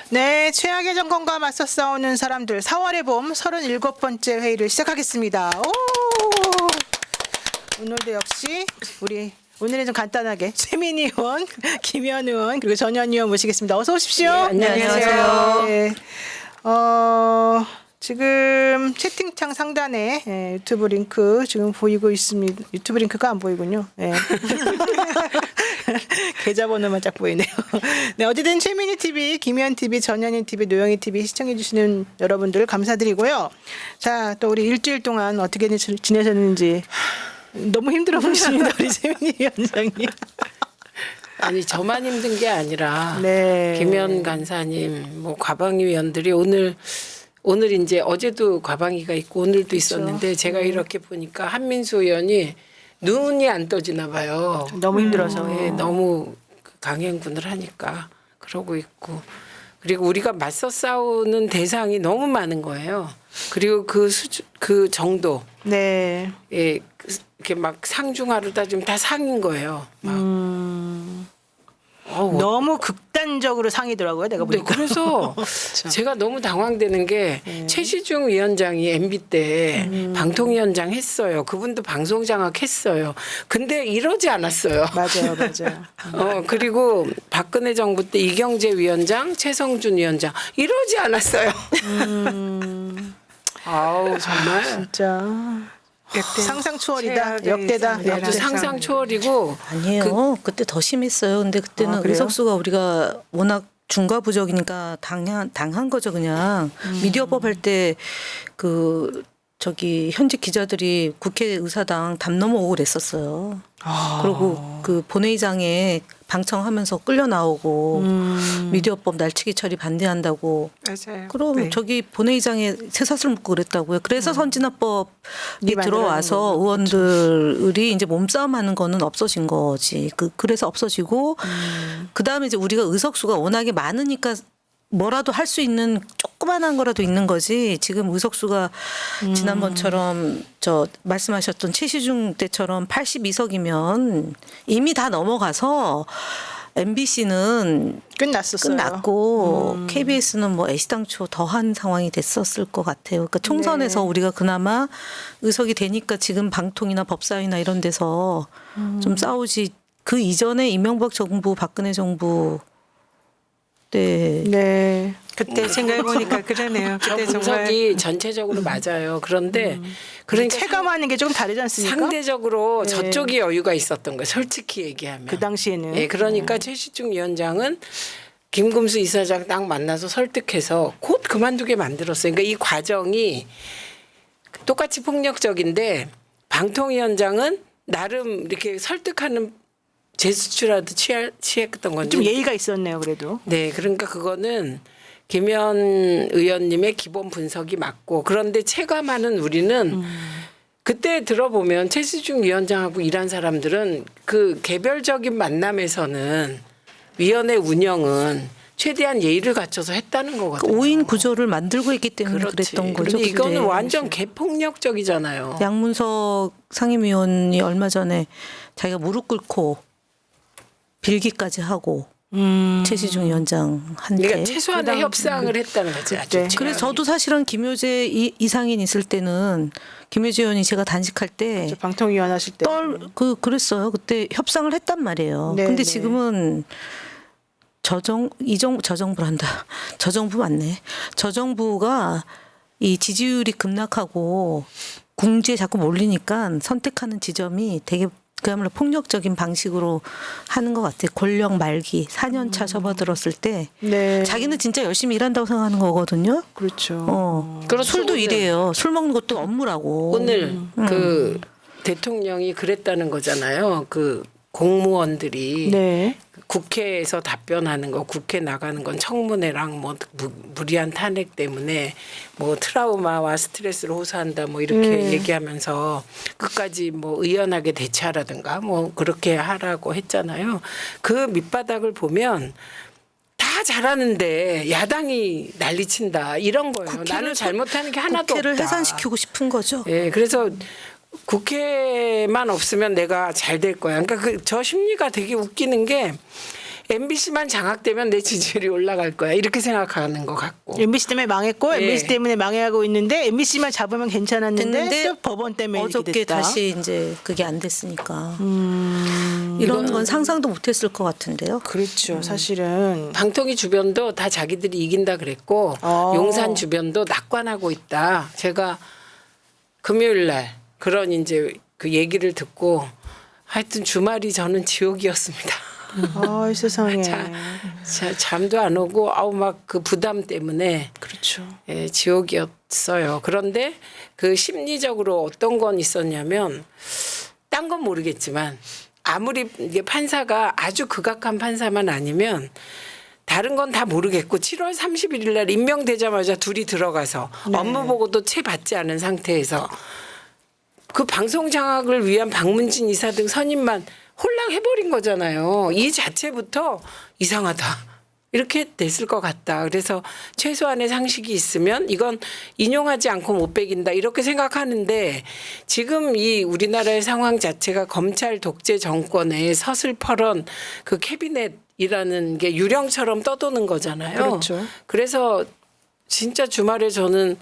네, 최악의 정권과 맞서 싸우는 사람들 4월의 봄 37번째 회의를 시작하겠습니다. 오늘도 역시 우리 오늘은 좀 간단하게 최민희 의원, 김현 의원 그리고 전현 의원 모시겠습니다. 어서 오십시오. 네, 안녕하세요. 네. 지금 채팅창 상단에 유튜브 링크 지금 보이고 있습니다. 유튜브 링크가 안 보이군요. 네. 계좌번호만 쫙 보이네요. 네, 어디든 최민희 TV, 김현 TV, 전현희 TV, 노영희 TV 시청해주시는 여러분들 감사드리고요. 자, 또 우리 일주일 동안 어떻게 지내셨는지 너무 힘들어 보이십니다, 우리 최민희 위원장님. 아니 저만 힘든 게 아니라 네. 김현 간사님, 뭐 과방위 위원들이 오늘 이제 어제도 과방위가 있고 오늘도 있었는데 제가 이렇게 보니까 한민수 의원이 눈이 안 떠지나 봐요. 너무 힘들어서. 예, 너무 강행군을 하니까 그러고 있고 그리고 우리가 맞서 싸우는 대상이 너무 많은 거예요. 그리고 그 정도. 네. 예, 이렇게 막 상중하로 따지면 다 상인 거예요. 막. 너무 극단적으로 상이더라고요, 내가 네, 보니까. 그래서 제가 너무 당황되는 게 최시중 위원장이 MB 때 방통위원장 했어요. 그분도 방송장악 했어요. 근데 이러지 않았어요. 맞아요. 그리고 박근혜 정부 때 이경재 위원장, 최성준 위원장 이러지 않았어요. 아우 정말 진짜. 상상 초월이다. 역대다. 아주 상상 초월이고 아니에요. 그때 더 심했어요. 근데 그때는 그래요? 의석수가 우리가 워낙 중과부적이니까 당한 거죠 그냥. 미디어법 할 때 현직 기자들이 국회의사당 담 넘어오고 그랬었어요. 그리고 그 본회의장에 방청하면서 끌려 나오고 미디어법 날치기 처리 반대한다고. 맞아요. 그럼 네. 저기 본회의장에 쇠사슬 묶고 그랬다고요. 그래서 선진화법이 들어와서 만들어낸 의원들이 이제 몸싸움하는 거는 없어진 거지. 그래서 없어지고 그 다음에 이제 우리가 의석수가 워낙에 많으니까 뭐라도 할 수 있는 조그만한 거라도 있는 거지. 지금 의석수가 지난번처럼 말씀하셨던 최시중 때처럼 82석이면 이미 다 넘어가서 MBC는 끝났었어요. 끝났고 KBS는 뭐 애시당초 더한 상황이 됐었을 것 같아요. 그러니까 총선에서 우리가 그나마 의석이 되니까 지금 방통이나 법사위나 이런 데서 좀 싸우지. 그 이전에 이명박 정부, 박근혜 정부 네. 그때 생각해보니까 그러네요. 저 그때 정말 분석이 전체적으로 맞아요. 그런데 그러니까 체감하는 게 조금 다르지 않습니까? 상대적으로 저쪽이 여유가 있었던 거예요. 솔직히 얘기하면. 그 당시에는. 예, 그러니까 최시중 위원장은 김금수 이사장 딱 만나서 설득해서 곧 그만두게 만들었어요. 그러니까 이 과정이 똑같이 폭력적인데 방통위원장은 나름 이렇게 설득하는 제스처라도 취했던 건데 좀 예의가 있었네요, 그래도. 네, 그러니까 그거는 김현 의원님의 기본 분석이 맞고 그런데 체감하는 우리는 그때 들어보면 최시중 위원장하고 일한 사람들은 그 개별적인 만남에서는 위원회 운영은 최대한 예의를 갖춰서 했다는 거거든요. 5인 구조를 만들고 있기 때문에 그렇지. 그랬던 거죠. 그런데 이거는 그때. 완전 개폭력적이잖아요. 양문석 상임위원이 얼마 전에 자기가 무릎 꿇고 빌기까지 하고 최시중 위원장한테. 그러니까 최소한의 협상을 했다는 거지. 아주 그때. 그래서 저도 사실은 김효재 이상인 있을 때는 김효재 의원이 제가 단식할 때 방통위원 하실 때. 그랬어요. 그때 협상을 했단 말이에요. 네, 근데 네. 지금은 저정부란다. 저정부 맞네. 저정부가 이 지지율이 급락하고 궁지에 자꾸 몰리니까 선택하는 지점이 되게 그야말로 폭력적인 방식으로 하는 것 같아요. 권력 말기 4년차 접어들었을 때 네. 자기는 진짜 열심히 일한다고 생각하는 거거든요. 그렇죠. 그렇죠. 술도 오늘. 일해요. 술 먹는 것도 업무라고. 오늘 그 대통령이 그랬다는 거잖아요. 그 공무원들이 네. 국회에서 답변하는 거, 국회 나가는 건 청문회랑 뭐 무리한 탄핵 때문에 뭐 트라우마와 스트레스를 호소한다 뭐 이렇게 얘기하면서 끝까지 뭐 의연하게 대처하라든가 뭐 그렇게 하라고 했잖아요. 그 밑바닥을 보면 다 잘하는데 야당이 난리친다 이런 거예요. 나는 잘못하는 게 하나도 국회를 없다. 해산시키고 싶은 거죠. 예, 그래서 국회만 없으면 내가 잘 될 거야. 그러니까 저 심리가 되게 웃기는 게 MBC만 장악되면 내 지지율이 올라갈 거야 이렇게 생각하는 것 같고. MBC 때문에 망했고 예. MBC 때문에 망해가고 있는데 MBC만 잡으면 괜찮았는데 됐는데 또 법원 때문에 이렇게 어저께 됐다. 다시 이제 그게 안 됐으니까 이런 건 상상도 못했을 것 같은데요. 그렇죠. 사실은 방통위 주변도 다 자기들이 이긴다 그랬고 용산 주변도 낙관하고 있다. 제가 금요일 날 그런 이제 그 얘기를 듣고 하여튼 주말이 저는 지옥이었습니다. 아 세상에. 잠도 안 오고 아우 막 그 부담 때문에 그렇죠. 예, 지옥이었어요. 그런데 그 심리적으로 어떤 건 있었냐면 딴 건 모르겠지만 아무리 이게 판사가 아주 극악한 판사만 아니면 다른 건 다 모르겠고 7월 31일 날 임명되자마자 둘이 들어가서 업무 보고도 채 받지 않은 상태에서 그 방송 장악을 위한 박문진 이사 등 선임만 홀랑해버린 거잖아요. 이 자체부터 이상하다. 이렇게 됐을 것 같다. 그래서 최소한의 상식이 있으면 이건 인용하지 않고 못 빼긴다. 이렇게 생각하는데 지금 이 우리나라의 상황 자체가 검찰 독재 정권의 서슬퍼런 그 캐비넷이라는 게 유령처럼 떠도는 거잖아요. 그렇죠. 그래서 진짜 주말에 저는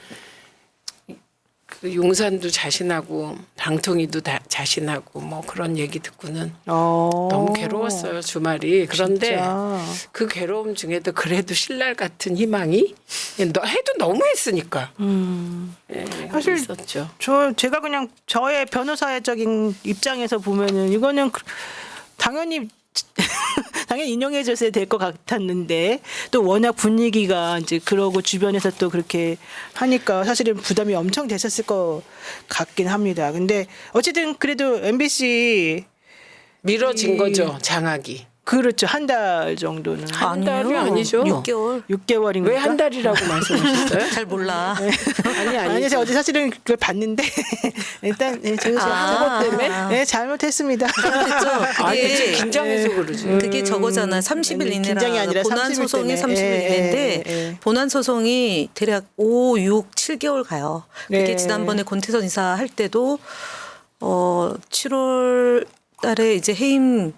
그 용산도 자신하고 방통위도 자신하고 뭐 그런 얘기 듣고는 너무 괴로웠어요 주말이. 그런데 진짜. 그 괴로움 중에도 그래도 신랄 같은 희망이 해도 너무했으니까 예, 사실 있었죠. 제가 그냥 저의 변호사적인 입장에서 보면은 이거는 당연히 인용해 줬어야 될 것 같았는데 또 워낙 분위기가 이제 그러고 주변에서 또 그렇게 하니까 사실은 부담이 엄청 됐었을 것 같긴 합니다. 근데 어쨌든 그래도 MBC 미뤄진 거죠 장악이. 그렇죠. 한 달 정도는. 한 달이 아니죠. 6개월. 6개월인가? 왜 한 달이라고 말씀하셨어요? 잘 몰라. 아니 제가 어제 사실은 그걸 봤는데 일단 제가 그것 때문에 네, 잘못했습니다. 그렇죠. 아니 그게 긴장해서 그러지. 그게 저거잖아요. 30일 이내라. 긴장이 아니라 본안 30일 소송이 때문에. 30일 이내인데 예. 본안 소송이 대략 5, 6, 7개월 가요. 그게 네. 지난번에 권태선 이사 할 때도 7월 달에 이제 해임을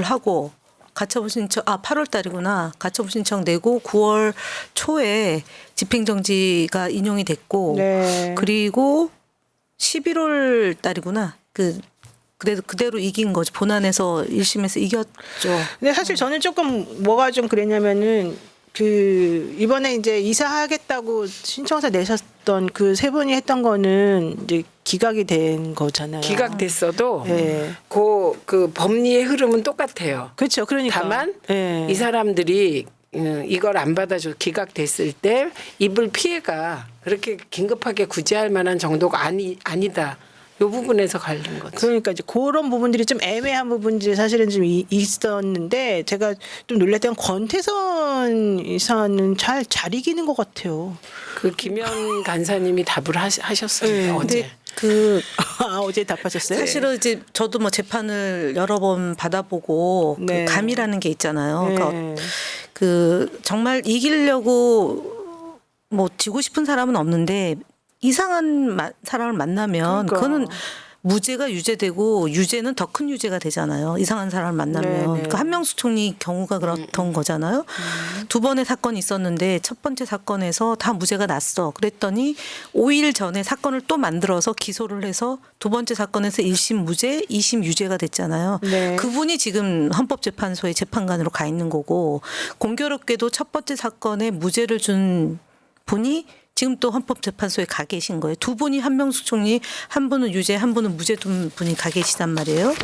하고 가처분 신청 8월 달이구나. 가처분 신청 내고 9월 초에 집행정지가 인용이 됐고 네. 그리고 11월 달이구나. 그래도 그대로 이긴 거죠. 본안에서 1심에서 이겼죠. 근데 사실 저는 조금 뭐가 좀 그랬냐면은 이번에 이제 이사하겠다고 신청서 내셨던 그 세 분이 했던 거는 이제 기각이 된 거잖아요. 기각됐어도 네. 그 법리의 흐름은 똑같아요. 그렇죠. 그러니까 다만 네. 이 사람들이 이걸 안 받아줘 기각됐을 때 입을 피해가 그렇게 긴급하게 구제할 만한 정도가 아니다. 이 부분에서 갈린 거죠. 그러니까 이제 그런 부분들이 좀 애매한 부분들이 사실은 좀 있었는데 제가 좀 놀랐던 권태선 이사는 잘 이기는 것 같아요. 그 김현 간사님이 답을 하셨어요 네. 어제. 어제 답하셨어요? 사실은 이제 저도 뭐 재판을 여러 번 받아보고 네. 그 감이라는 게 있잖아요. 네. 그러니까 정말 이기려고 뭐 지고 싶은 사람은 없는데 이상한 사람을 만나면 그러니까. 그거는 무죄가 유죄되고 유죄는 더 큰 유죄가 되잖아요. 이상한 사람을 만나면. 네네. 그러니까 한명숙 총리 경우가 그렇던 거잖아요. 두 번의 사건이 있었는데 첫 번째 사건에서 다 무죄가 났어. 그랬더니 5일 전에 사건을 또 만들어서 기소를 해서 두 번째 사건에서 1심 무죄, 2심 유죄가 됐잖아요. 네. 그분이 지금 헌법재판소의 재판관으로 가 있는 거고 공교롭게도 첫 번째 사건에 무죄를 준 분이 지금 또 헌법재판소에 가 계신 거예요. 두 분이 한명숙 총리, 한 분은 유죄, 한 분은 무죄 둔 분이 가 계시단 말이에요.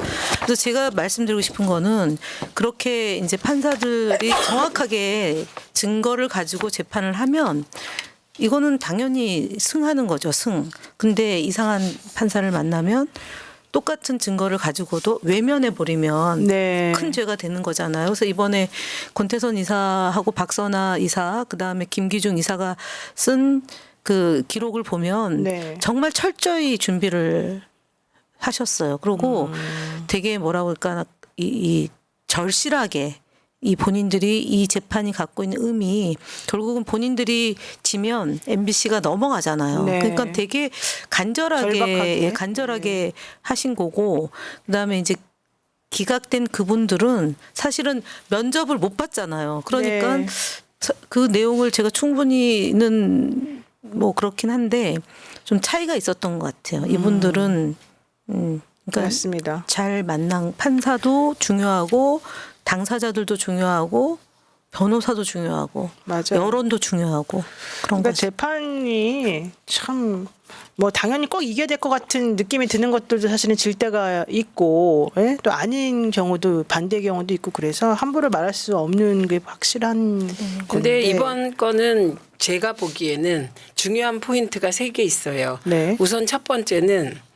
그래서 제가 말씀드리고 싶은 거는 그렇게 이제 판사들이 정확하게 증거를 가지고 재판을 하면 이거는 당연히 승하는 거죠, 승. 근데 이상한 판사를 만나면 똑같은 증거를 가지고도 외면해 버리면 네. 큰 죄가 되는 거잖아요. 그래서 이번에 권태선 이사하고 박선아 이사 그다음에 김기중 이사가 쓴 그 기록을 보면 네. 정말 철저히 준비를 하셨어요. 그리고 되게 뭐라고 할까 이 절실하게 이 본인들이 이 재판이 갖고 있는 의미 결국은 본인들이 지면 MBC가 넘어가잖아요. 네. 그러니까 되게 절박하게. 간절하게 하신 거고 그다음에 이제 기각된 그분들은 사실은 면접을 못 봤잖아요. 그러니까 네. 그 내용을 제가 충분히는 뭐 그렇긴 한데 좀 차이가 있었던 것 같아요. 이분들은 그러니까 맞습니다. 잘 만난 판사도 중요하고 당사자들도 중요하고 변호사도 중요하고 맞아요. 여론도 중요하고 그런 그러니까 거죠. 재판이 참 뭐 당연히 꼭 이겨야 될 것 같은 느낌이 드는 것들도 사실은 질 때가 있고 예? 또 아닌 경우도 반대 경우도 있고 그래서 함부로 말할 수 없는 게 확실한 근데 건데 이번 거는 제가 보기에는 중요한 포인트가 3개 있어요. 네. 우선 첫 번째는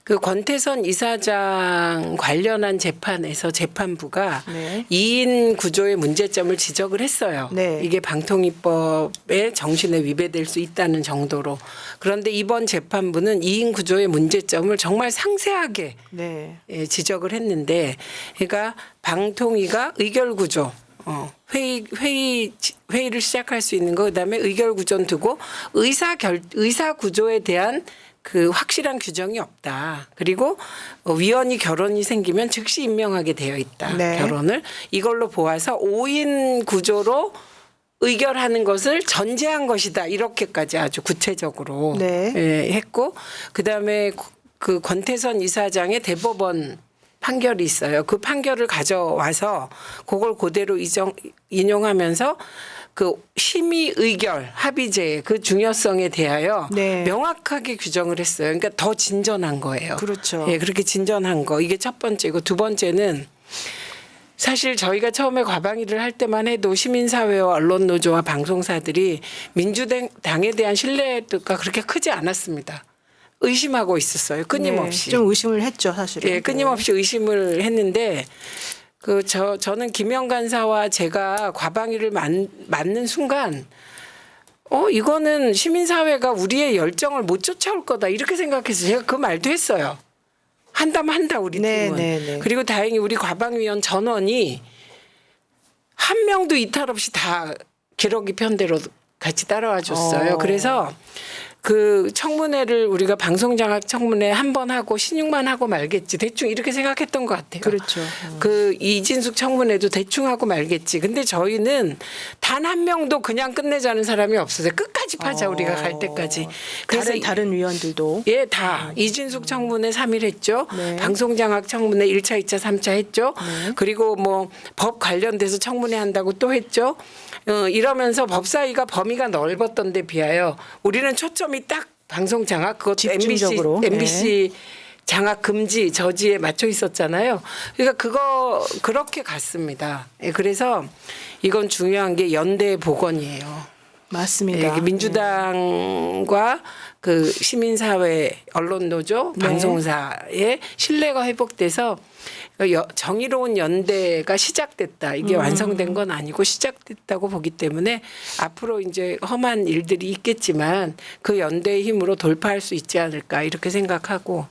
그 권태선 이사장 관련한 재판에서 재판부가 네. 2인 구조의 문제점을 지적을 했어요. 네. 이게 방통위법의 정신에 위배될 수 있다는 정도로. 그런데 이번 재판부는 2인 구조의 문제점을 정말 상세하게 네. 지적을 했는데, 그러니까 방통위가 의결 구조, 회의를 시작할 수 있는 거, 그다음에 의결 구조는 두고 의사 구조에 대한 그 확실한 규정이 없다. 그리고 위원이 결혼이 생기면 즉시 임명하게 되어 있다. 네. 결혼을 이걸로 보아서 5인 구조로 의결하는 것을 전제한 것이다. 이렇게까지 아주 구체적으로 네. 했고, 그다음에 그 권태선 이사장의 대법원 판결이 있어요. 그 판결을 가져와서 그걸 그대로 인용하면서 그 심의 의결 합의제의 그 중요성에 대하여 네. 명확하게 규정을 했어요. 그러니까 더 진전한 거예요. 그렇죠. 예, 그렇게 진전한 거. 이게 첫 번째고, 두 번째는 사실 저희가 처음에 과방위를 할 때만 해도 시민사회와 언론노조와 방송사들이 민주당에 대한 신뢰도가 그렇게 크지 않았습니다. 의심하고 있었어요. 끊임없이. 네. 좀 의심을 했죠, 사실은. 예, 끊임없이 의심을 했는데 저는 김영 간사와 제가 과방위를 맞는 순간 이거는 시민사회가 우리의 열정을 못 쫓아올 거다 이렇게 생각해서 제가 그 말도 했어요. 한다면 한다 우리 네, 팀은. 네, 네. 그리고 다행히 우리 과방위원 전원이 한 명도 이탈 없이 다 기러기 편대로 같이 따라와 줬어요. 그래서 그 청문회를 우리가 방송장악 청문회 한 번 하고 신용만 하고 말겠지 대충 이렇게 생각했던 것 같아요. 그렇죠. 그 이진숙 청문회도 대충 하고 말겠지. 근데 저희는 단 한 명도 그냥 끝내자는 사람이 없었어요. 끝까지 파자 우리가 갈 때까지. 그래서 다른 위원들도 예, 다 이진숙 청문회 3일 했죠. 네. 방송장악 청문회 1차, 2차, 3차 했죠. 그리고 뭐 법 관련돼서 청문회 한다고 또 했죠. 이러면서 법사위가 범위가 넓었던 데 비하여 우리는 초점이 딱 방송장악 그것도 집중적으로. MBC 장악 금지 저지에 맞춰 있었잖아요. 그러니까 그렇게 갔습니다. 예, 그래서 이건 중요한 게 연대 복원이에요. 맞습니다. 예, 민주당과 그 시민사회, 언론노조, 네. 방송사의 신뢰가 회복돼서 정의로운 연대가 시작됐다. 이게 완성된 건 아니고 시작됐다고 보기 때문에 앞으로 이제 험한 일들이 있겠지만 그 연대의 힘으로 돌파할 수 있지 않을까 이렇게 생각하고,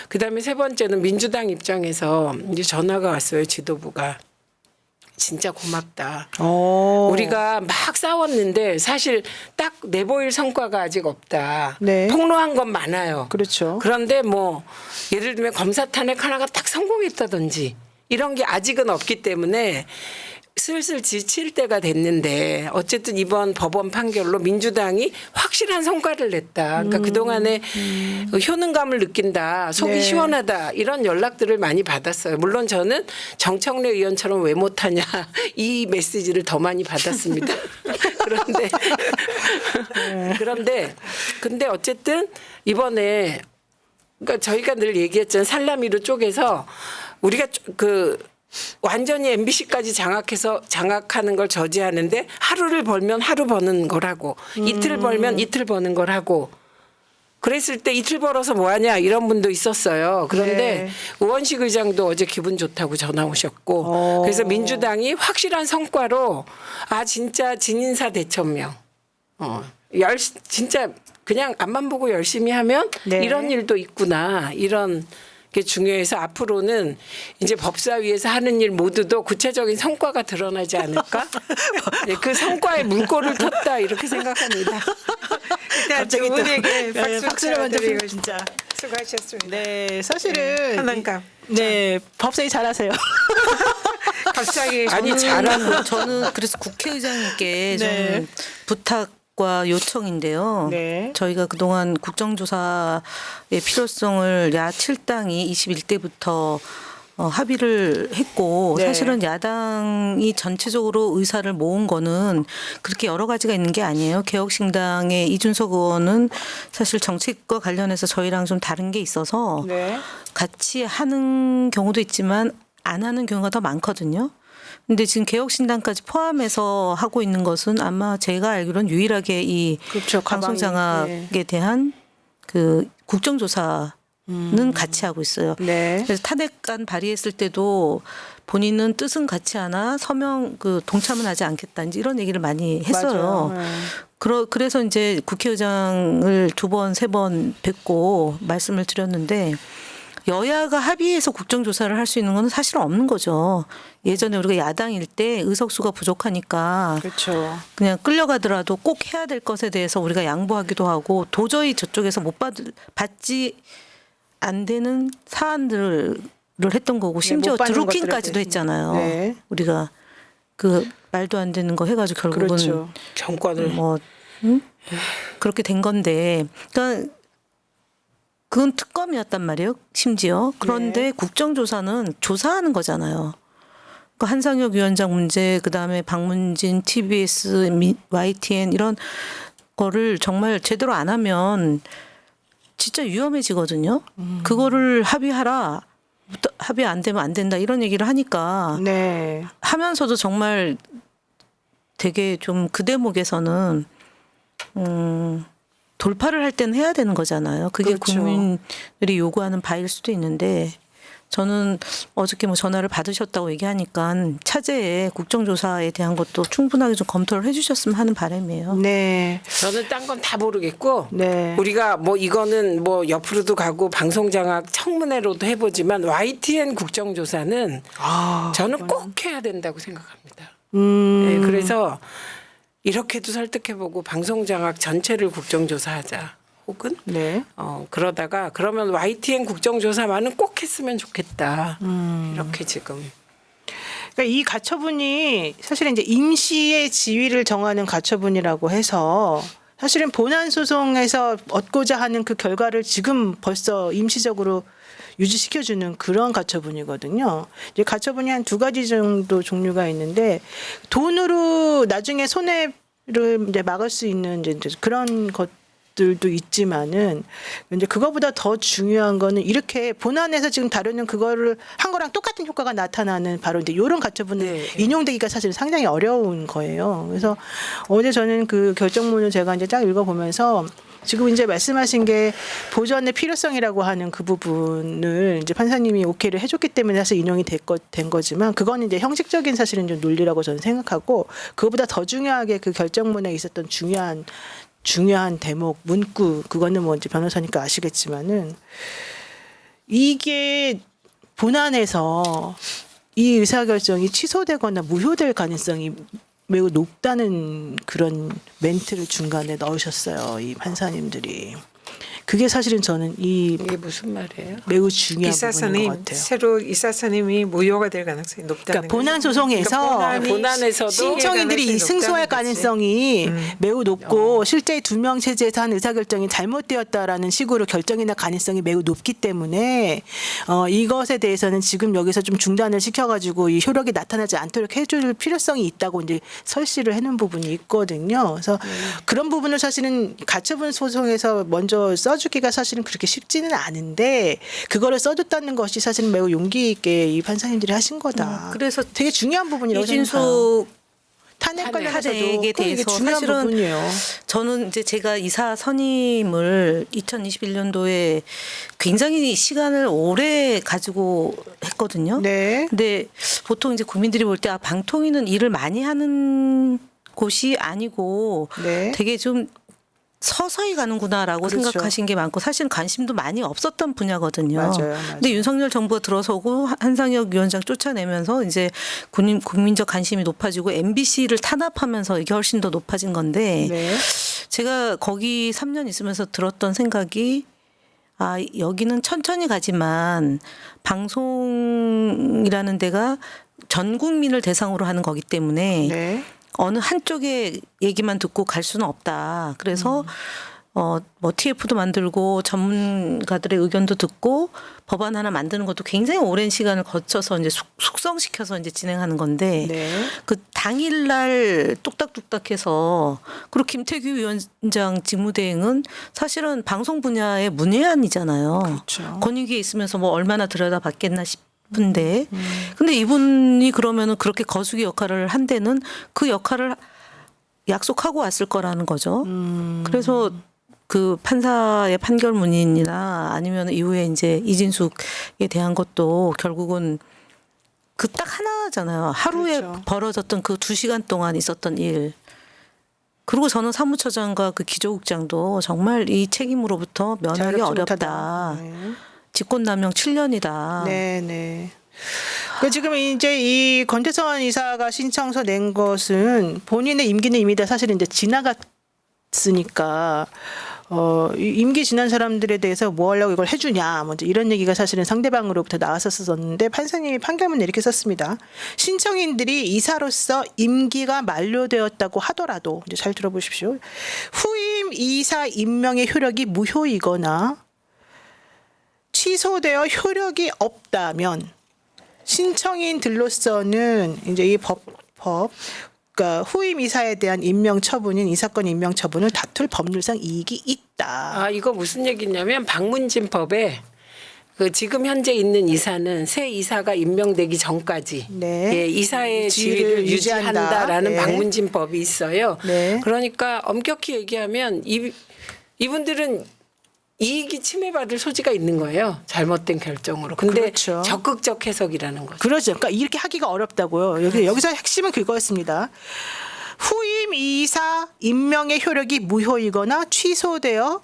그다음에 세 번째는 민주당 입장에서 이제 전화가 왔어요. 지도부가. 진짜 고맙다. 우리가 막 싸웠는데 사실 딱 내보일 성과가 아직 없다. 네. 폭로한 건 많아요. 그렇죠. 그런데 뭐 예를 들면 검사 탄핵 하나가 딱 성공했다든지 이런 게 아직은 없기 때문에 슬슬 지칠 때가 됐는데 어쨌든 이번 법원 판결로 민주당이 확실한 성과를 냈다. 그러니까 그동안에 효능감을 느낀다. 속이 네. 시원하다. 이런 연락들을 많이 받았어요. 물론 저는 정청래 의원처럼 왜 못하냐 이 메시지를 더 많이 받았습니다. 근데 어쨌든 이번에 그러니까 저희가 늘 얘기했잖아요. 살라미로 쪼개서 우리가 완전히 MBC까지 장악하는 걸 저지하는데 하루를 벌면 하루 버는 걸 하고 이틀 벌면 이틀 버는 걸 하고 그랬을 때 이틀 벌어서 뭐하냐 이런 분도 있었어요. 그런데 네. 우원식 의장도 어제 기분 좋다고 전화 오셨고 그래서 민주당이 확실한 성과로 진짜 진인사 대천명 진짜 그냥 앞만 보고 열심히 하면 네. 이런 일도 있구나 이런 게 중요해서 앞으로는 이제 법사위에서 하는 일 모두도 구체적인 성과가 드러나지 않을까? 네, 그 성과에 물꼬를 텄다 이렇게 생각합니다. 일단 두 분에게 박수 박수를 먼저 드리고 드리고 진짜. 수고하셨습니다. 네, 사실은 한남감. 네, 법사위 잘하세요. 갑자기 아니 잘하는 저는 그래서 국회의장님께 네. 좀 부탁과 요청인데요. 네. 저희가 그동안 국정조사의 필요성을 야 7당이 21대부터 합의를 했고 네. 사실은 야당이 전체적으로 의사를 모은 거는 그렇게 여러 가지가 있는 게 아니에요. 개혁신당의 이준석 의원은 사실 정책과 관련해서 저희랑 좀 다른 게 있어서 네. 같이 하는 경우도 있지만 안 하는 경우가 더 많거든요. 근데 지금 개혁신당까지 포함해서 하고 있는 것은 아마 제가 알기로는 유일하게 이 그렇죠. 가방이, 방송장악에 대한 그 국정조사는 같이 하고 있어요. 네. 그래서 탄핵안 발의했을 때도 본인은 뜻은 같이 하나 서명 그 동참은 하지 않겠다 이제 이런 얘기를 많이 했어요. 맞아요. 네. 그래서 이제 국회의장을 2번, 3번 뵙고 말씀을 드렸는데 여야가 합의해서 국정조사를 할 수 있는 건 사실은 없는 거죠. 예전에 우리가 야당일 때 의석수가 부족하니까 그렇죠. 그냥 끌려가더라도 꼭 해야 될 것에 대해서 우리가 양보하기도 하고 도저히 저쪽에서 받지 안 되는 사안들을 했던 거고 심지어 못 받는 드루킹까지도 것들에 했잖아요. 네. 우리가 그 말도 안 되는 거 해가지고 결국은 그렇죠. 정권을 뭐 그렇게 된 건데, 그러니까 그건 특검이었단 말이에요. 심지어 그런데 국정조사는 조사하는 거잖아요. 그 한상혁 위원장 문제, 그 다음에 박문진, TBS, YTN 이런 거를 정말 제대로 안 하면 진짜 위험해지거든요. 그거를 합의하라. 합의 안 되면 안 된다 이런 얘기를 하니까 네. 하면서도 정말 되게 좀 그 대목에서는 돌파를 할 때는 해야 되는 거잖아요. 그게 그렇죠. 국민들이 요구하는 바일 수도 있는데 저는 어저께 뭐 전화를 받으셨다고 얘기하니까 차제에 국정조사에 대한 것도 충분하게 좀 검토를 해주셨으면 하는 바람이에요. 네. 저는 딴 건 다 모르겠고 네. 우리가 뭐 이거는 뭐 옆으로도 가고 방송장악 청문회로도 해보지만 YTN 국정조사는 저는 꼭 해야 된다고 생각합니다. 네, 그래서 이렇게도 설득해보고 방송장악 전체를 국정조사하자. 혹은 네. 그러다가 그러면 YTN 국정조사만은 꼭 했으면 좋겠다. 이렇게 지금. 그러니까 이 가처분이 사실은 이제 임시의 지위를 정하는 가처분이라고 해서 사실은 본안 소송에서 얻고자 하는 그 결과를 지금 벌써 임시적으로 유지시켜주는 그런 가처분이거든요. 이제 가처분이 한 2가지 정도 종류가 있는데 돈으로 나중에 손해를 이제 막을 수 있는 이제 그런 것들도 있지만은 이제 그거보다 더 중요한 거는 이렇게 본안에서 지금 다루는 그거를 한 거랑 똑같은 효과가 나타나는 바로 이제 이런 가처분을 인용되기가 사실 상당히 어려운 거예요. 그래서 어제 저는 그 결정문을 제가 이제 쫙 읽어보면서 지금 이제 말씀하신 게 보전의 필요성이라고 하는 그 부분을 이제 판사님이 오케이를 해줬기 때문에 사실 인용이 된 거지만 그건 이제 형식적인 사실은 좀 논리라고 저는 생각하고 그거보다 더 중요하게 그 결정문에 있었던 중요한 대목 문구 그거는 뭐 이제 변호사니까 아시겠지만은 이게 본안에서 이 의사결정이 취소되거나 무효될 가능성이 매우 높다는 그런 멘트를 중간에 넣으셨어요. 이 판사님들이. 그게 사실은 저는 이게 무슨 말이에요? 매우 중요한 부분인 것 이사선임 같아요. 새로 이사선임이 무효가 될 가능성이 높다는 그러니까 본안 소송에서 본안에서도 신청인들이 이 승소할 가능성이 매우 높고 실제 2명 체제에서 한 의사결정이 잘못되었다라는 식으로 결정이 날 가능성이 매우 높기 때문에 이것에 대해서는 지금 여기서 좀 중단을 시켜가지고 이 효력이 나타나지 않도록 해줄 필요성이 있다고 이제 설시를 해놓은 부분이 있거든요. 그래서 그런 부분을 사실은 가처분 소송에서 먼저 써주기가 사실은 그렇게 쉽지는 않은데 그거를 써줬다는 것이 사실은 매우 용기 있게 이 판사님들이 하신 거다. 그래서 되게 중요한 부분이라고 생각해요. 이준석 탄핵 관련해서도 탄핵에 꼭 이게 대해서 중요한 사실은 부분이에요. 저는 이제 제가 이사 선임을 2021년도에 굉장히 시간을 오래 가지고 했거든요. 네. 근데 보통 이제 국민들이 볼 때 방통위는 일을 많이 하는 곳이 아니고 네. 되게 좀 서서히 가는구나라고 그렇죠. 생각하신 게 많고 사실 관심도 많이 없었던 분야거든요. 맞아요. 근데 윤석열 정부가 들어서고 한상혁 위원장 쫓아내면서 이제 국민적 관심이 높아지고 MBC를 탄압하면서 이게 훨씬 더 높아진 건데 네. 제가 거기 3년 있으면서 들었던 생각이 아, 여기는 천천히 가지만 방송이라는 데가 전 국민을 대상으로 하는 거기 때문에 네. 어느 한쪽의 얘기만 듣고 갈 수는 없다. 그래서 뭐 TF도 만들고 전문가들의 의견도 듣고 법안 하나 만드는 것도 굉장히 오랜 시간을 거쳐서 이제 숙성시켜서 이제 진행하는 건데 네. 그 당일날 뚝딱뚝딱해서 그리고 김태규 위원장 직무대행은 사실은 방송 분야의 문외한이잖아요. 그렇죠. 권익위에 있으면서 뭐 얼마나 들여다봤겠나 싶은데 근데 이분이 그러면은 그렇게 거수기 역할을 한 데는 그 역할을 약속하고 왔을 거라는 거죠. 그래서 그 판사의 판결문이나 아니면 이후에 이제 이진숙에 대한 것도 결국은 그 딱 하나잖아요. 하루에 그렇죠. 벌어졌던 그 2시간 동안 있었던 일. 그리고 저는 사무처장과 그 기조국장도 정말 이 책임으로부터 면하기 자유롭지 어렵다. 못하다. 네. 직권남용 7년이다. 네, 네. 그 지금 이제 이 권태선 이사가 신청서 낸 것은 본인의 임기는 이미 다 사실은 이제 지나갔으니까 임기 지난 사람들에 대해서 뭐 하려고 이걸 해주냐, 뭐 이제 이런 얘기가 사실은 상대방으로부터 나왔었었는데 판사님이 판결문에 이렇게 썼습니다. 신청인들이 이사로서 임기가 만료되었다고 하더라도 이제 잘 들어보십시오. 후임 이사 임명의 효력이 무효이거나 취소되어 효력이 없다면 신청인들로서는 이제 이 그러니까 후임 이사에 대한 임명 처분인 이 사건 임명 처분을 다툴 법률상 이익이 있다. 아, 이거 무슨 얘기냐면 방문진법에 그 지금 현재 있는 이사는 새 이사가 임명되기 전까지 네. 예, 이사의 지위를 지위를 유지한다. 유지한다라는 네. 방문진법이 있어요. 네. 그러니까 엄격히 얘기하면 이분들은 이익이 침해받을 소지가 있는 거예요. 잘못된 결정으로. 근데 그렇죠. 적극적 해석이라는 거죠. 그러죠. 그러니까 이렇게 하기가 어렵다고요. 여기서 핵심은 그거였습니다. 후임 이사 임명의 효력이 무효이거나 취소되어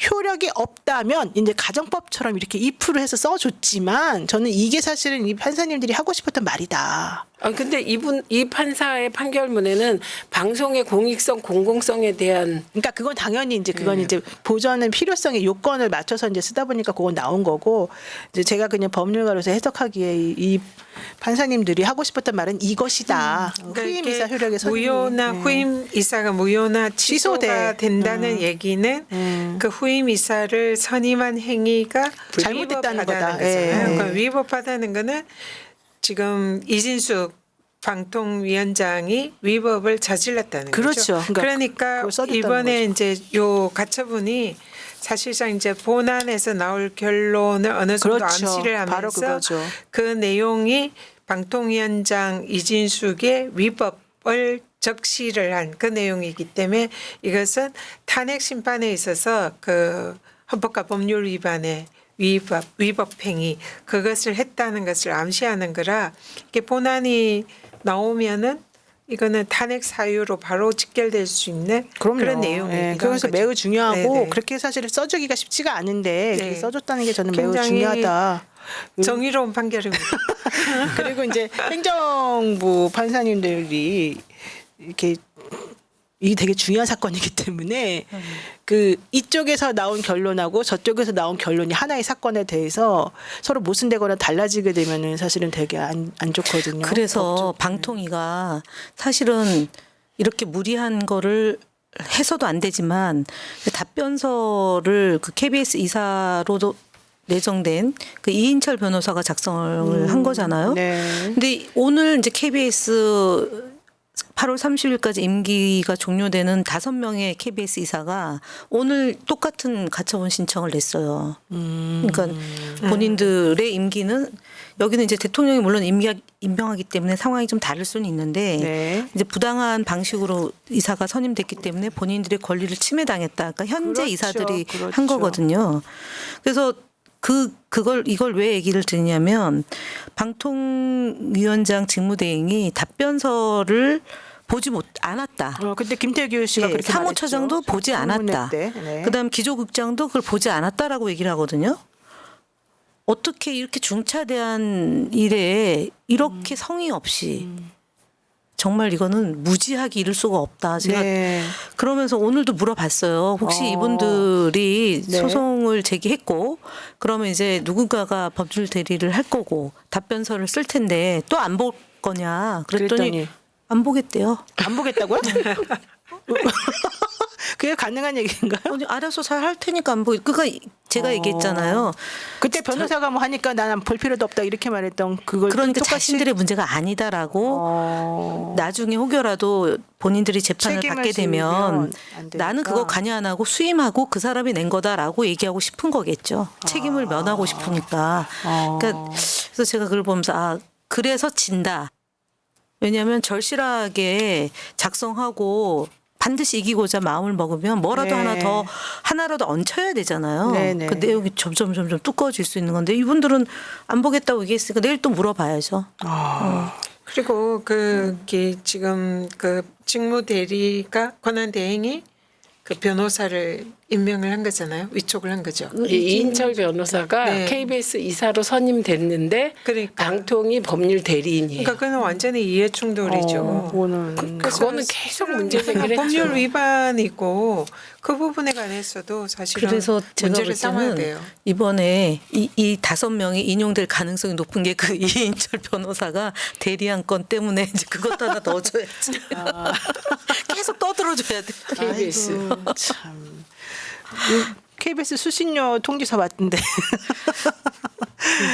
효력이 없다면 이제 가정법처럼 이렇게 if를 해서 써줬지만 저는 이게 사실은 이 판사님들이 하고 싶었던 말이다. 아 근데 이 판사의 판결문에는 방송의 공익성, 공공성에 대한 그러니까 그건 당연히 이제 그건 이제 보전의 필요성의 요건을 맞춰서 이제 쓰다 보니까 그건 나온 거고 이제 제가 그냥 법률가로서 해석하기에 이 판사님들이 하고 싶었던 말은 이것이다. 후임 이사 효력의 선임. 무효나 후임 이사가 무효나 취소가 취소돼. 된다는 얘기는 그 후임 이사를 선임한 행위가 잘못됐다는 거다. 위법하다는 거잖아요. 예. 그러니까 위법하다는 거는 지금 이진숙 방통위원장이 위법을 저질렀다는 그렇죠. 거죠. 그러니까 그러니까 그걸 써줬다는 이번에 이제 요 가처분이 사실상 이제 본안에서 나올 결론을 어느 정도 그렇죠. 암시를 바로 하면서 그거죠. 그 내용이 방통위원장 이진숙의 위법을 적시를 한 그 내용이기 때문에 이것은 탄핵 심판에 있어서 그 헌법과 법률 위반의 위법 행위 그것을 했다는 것을 암시하는 거라 이게 본안이 나오면은 이거는 탄핵 사유로 바로 직결될 수 있는 그럼요. 그런 내용이기도 예, 한 그래서 거죠. 매우 중요하고 네네. 그렇게 사실은 써주기가 쉽지가 않은데 네. 이렇게 써줬다는 게 저는 매우 굉장히 중요하다. 정의로운 판결입니다. 그리고 이제 행정부 판사님들이 이렇게 이 되게 중요한 사건이기 때문에 그 이쪽에서 나온 결론하고 저쪽에서 나온 결론이 하나의 사건에 대해서 서로 모순되거나 달라지게 되면은 사실은 되게 안 좋거든요. 그래서 방통위가 사실은 이렇게 무리한 거를 해서도 안 되지만 답변서를 그 KBS 이사로도 내정된 그 이인철 변호사가 작성을 한 거잖아요. 네. 근데 오늘 이제 KBS 8월 30일까지 임기가 종료되는 5명의 KBS 이사가 오늘 똑같은 가처분 신청을 냈어요. 그러니까 본인들의 임기는 여기는 이제 대통령이 물론 임명하기 때문에 상황이 좀 다를 수는 있는데 네. 이제 부당한 방식으로 이사가 선임됐기 때문에 본인들의 권리를 침해당했다. 그러니까 현재 그렇죠. 이사들이 그렇죠. 한 거거든요. 그래서 이걸 왜 얘기를 드리냐면 방통위원장 직무대행이 답변서를 보지 않았다. 근데 김태규 씨가 예, 그렇게 사무처장도 말했죠. 보지 청문회 않았다. 때. 네. 그다음 기조국장도 그걸 보지 않았다라고 얘기를 하거든요. 어떻게 이렇게 중차대한 일에 이렇게 성의 없이 정말 이거는 무지하게 이를 수가 없다. 제가 네. 그러면서 오늘도 물어봤어요. 혹시 이분들이 네. 소송을 제기했고 그러면 이제 누군가가 법률 대리를 할 거고 답변서를 쓸 텐데 또 안 볼 거냐 그랬더니 그랬더니. 안 보겠대요. 안 보겠다고요? 그게 가능한 얘기인가요? 아니, 알아서 잘 할 테니까 안 보기. 그러니까 제가 얘기했잖아요. 그때 변호사가 뭐 하니까 나는 볼 필요도 없다 이렇게 말했던 그걸 그러니까 똑같이 자신들의 문제가 아니다라고 나중에 혹여라도 본인들이 재판을 책임을 받게 되면 지우면 안 되니까. 나는 그거 관여 안 하고 수임하고 그 사람이 낸 거다라고 얘기하고 싶은 거겠죠. 책임을 면하고 싶으니까. 그러니까 그래서 제가 그걸 보면서 아 그래서 진다. 왜냐하면 절실하게 작성하고 반드시 이기고자 마음을 먹으면 뭐라도 네. 하나라도 얹혀야 되잖아요. 네네. 그 내용이 점점 두꺼워질 수 있는 건데 이분들은 안 보겠다고 얘기했으니까 내일 또 물어봐야죠. 그리고 그게 지금 그 직무 대리가 권한 대행이 그 변호사를 임명을 한 거잖아요. 위촉을 한 거죠. 이인철 변호사가 네. KBS 이사로 선임됐는데 그러니까. 방통위 법률 대리인이에요. 그러니까 그건 완전히 이해 충돌이죠. 그거는 그거는 계속 문제 제기를 법률 했죠. 위반이고 그 부분에 관해서도 사실은 그래서 제가 문제를 볼 삼아야 때는 돼요. 이번에 이 5명이 인용될 가능성이 높은 게 그 이인철 변호사가 대리한 건 때문에 이제 그것도 하나 넣어줘야지. 계속 떠들어줘야 돼. KBS. 아이고, 참. KBS 수신료 통지서 왔던데.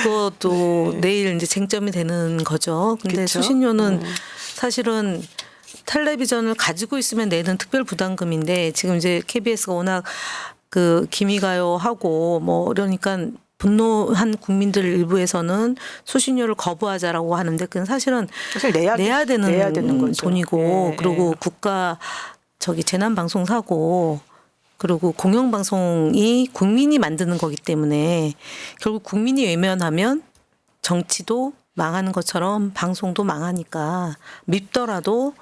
그것도 내일 이제 쟁점이 되는 거죠. 근데 그쵸? 수신료는 사실은 텔레비전을 가지고 있으면 내는 특별 부담금인데 지금 이제 KBS가 워낙 그 기미가요 하고 뭐 그러니까 분노한 국민들 일부에서는 수신료를 거부하자라고 하는데 그건 사실은 사실 내야 되는 거죠. 돈이고 예, 그리고 예. 국가 재난방송사고 그리고 공영방송이 국민이 만드는 거기 때문에 결국 국민이 외면하면 정치도 망하는 것처럼 방송도 망하니까 밉더라도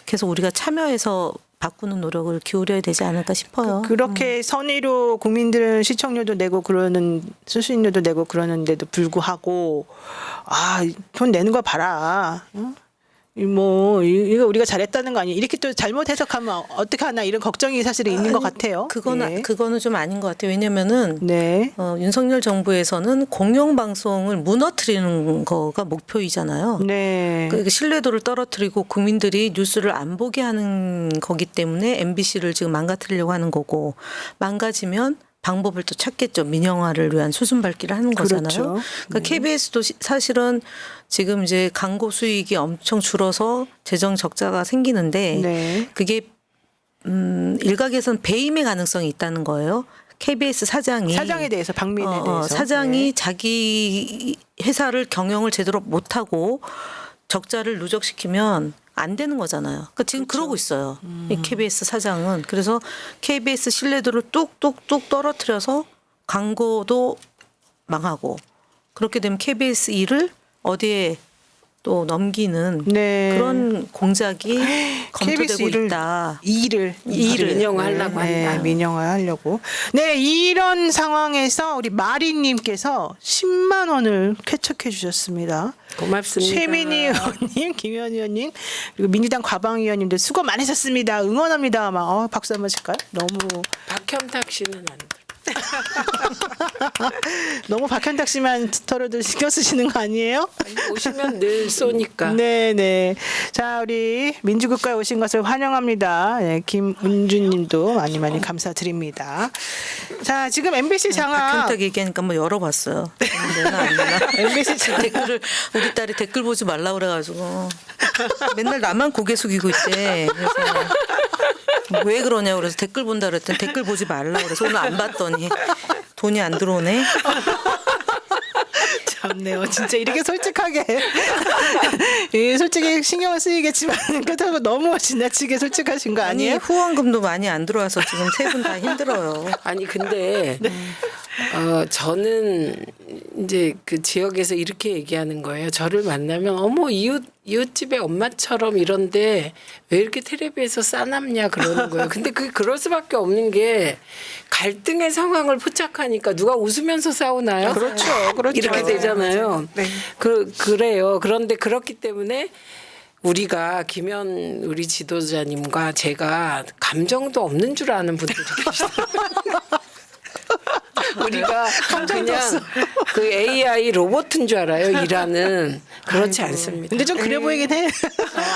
계속 우리가 참여해서 바꾸는 노력을 기울여야 되지 않을까 싶어요. 그렇게 선의로 국민들은 시청료도 내고 그러는 수신료도 내고 그러는데도 불구하고 돈 내는 거 봐라. 응? 이거 우리가 잘했다는 거 아니에요? 이렇게 또 잘못 해석하면 어떻게 하나 이런 걱정이 사실은 있는 것 같아요. 그거는 좀 아닌 것 같아요. 왜냐면은 네. 윤석열 정부에서는 공영방송을 무너뜨리는 거가 목표이잖아요. 네. 그 신뢰도를 떨어뜨리고 국민들이 뉴스를 안 보게 하는 거기 때문에 MBC를 지금 망가뜨리려고 하는 거고 망가지면 방법을 또 찾겠죠. 민영화를 위한 수순밟기를 하는 거잖아요. 그렇죠. 그러니까 KBS도 사실은 지금 이제 광고 수익이 엄청 줄어서 재정 적자가 생기는데 네. 그게 일각에서는 배임의 가능성이 있다는 거예요. KBS 사장에 대해서 박민에 대해서 사장이 네. 자기 회사를 경영을 제대로 못하고 적자를 누적시키면 안 되는 거잖아요. 그러니까 지금 그러고 있어요. 이 KBS 사장은. 그래서 KBS 신뢰도를 뚝뚝뚝 떨어뜨려서 광고도 망하고 그렇게 되면 KBS 일을 어디에 또 넘기는 네. 그런 공작이 KBS 검토되고 있다. 일을 민영화하려고 네, 한다. 민영화하려고. 네, 이런 상황에서 우리 마리님께서 10만 원을 쾌척해 주셨습니다. 고맙습니다. 최민희 의원님, 김현 의원님, 그리고 민주당 과방위원님들 수고 많으셨습니다. 응원합니다. 막 박수 한번 칠까요? 박현탁 씨는 안 돼. 너무 박현탁 씨만 털어들 신경 쓰시는 거 아니에요? 오시면 늘 쏘니까. 네네. 자, 우리 민주국가에 오신 것을 환영합니다. 네, 김은주님도 많이 감사드립니다. 자, 지금 MBC 장악. 박현탁 얘기하니까 한번 열어봤어요. 내나 안 내나. MBC 장악. 댓글을 우리 딸이 댓글 보지 말라 그래가지고 맨날 나만 고개 숙이고 있대. 그래서 왜 그러냐 그래서 댓글 본다 그랬더니 댓글 보지 말라 그래서 오늘 안 봤더니 돈이 안 들어오네. 참네요. 진짜 이렇게 솔직하게. 예, 솔직히 신경을 쓰이겠지만 그렇다고 너무 지나치게 솔직하신 거 아니 아니에요? 후원금도 많이 안 들어와서 지금 세 분 다 힘들어요. 아니 근데 저는 이제 그 지역에서 이렇게 얘기하는 거예요. 저를 만나면 어머 이웃집의 엄마처럼 이런데 왜 이렇게 텔레비에서 싸납냐 그러는 거예요. 근데 그럴 수밖에 없는 게 갈등의 상황을 포착하니까 누가 웃으면서 싸우나요? 그렇죠. 이렇게 되잖아요. 네. 그래요. 그런데 그렇기 때문에 우리가 김현 우리 지도자님과 제가 감정도 없는 줄 아는 분들이 계시더라고요. 우리가 그냥 그 AI 로봇인 줄 알아요. 일하는. 그렇지 않습니다. 근데 좀 그래 보이긴 해.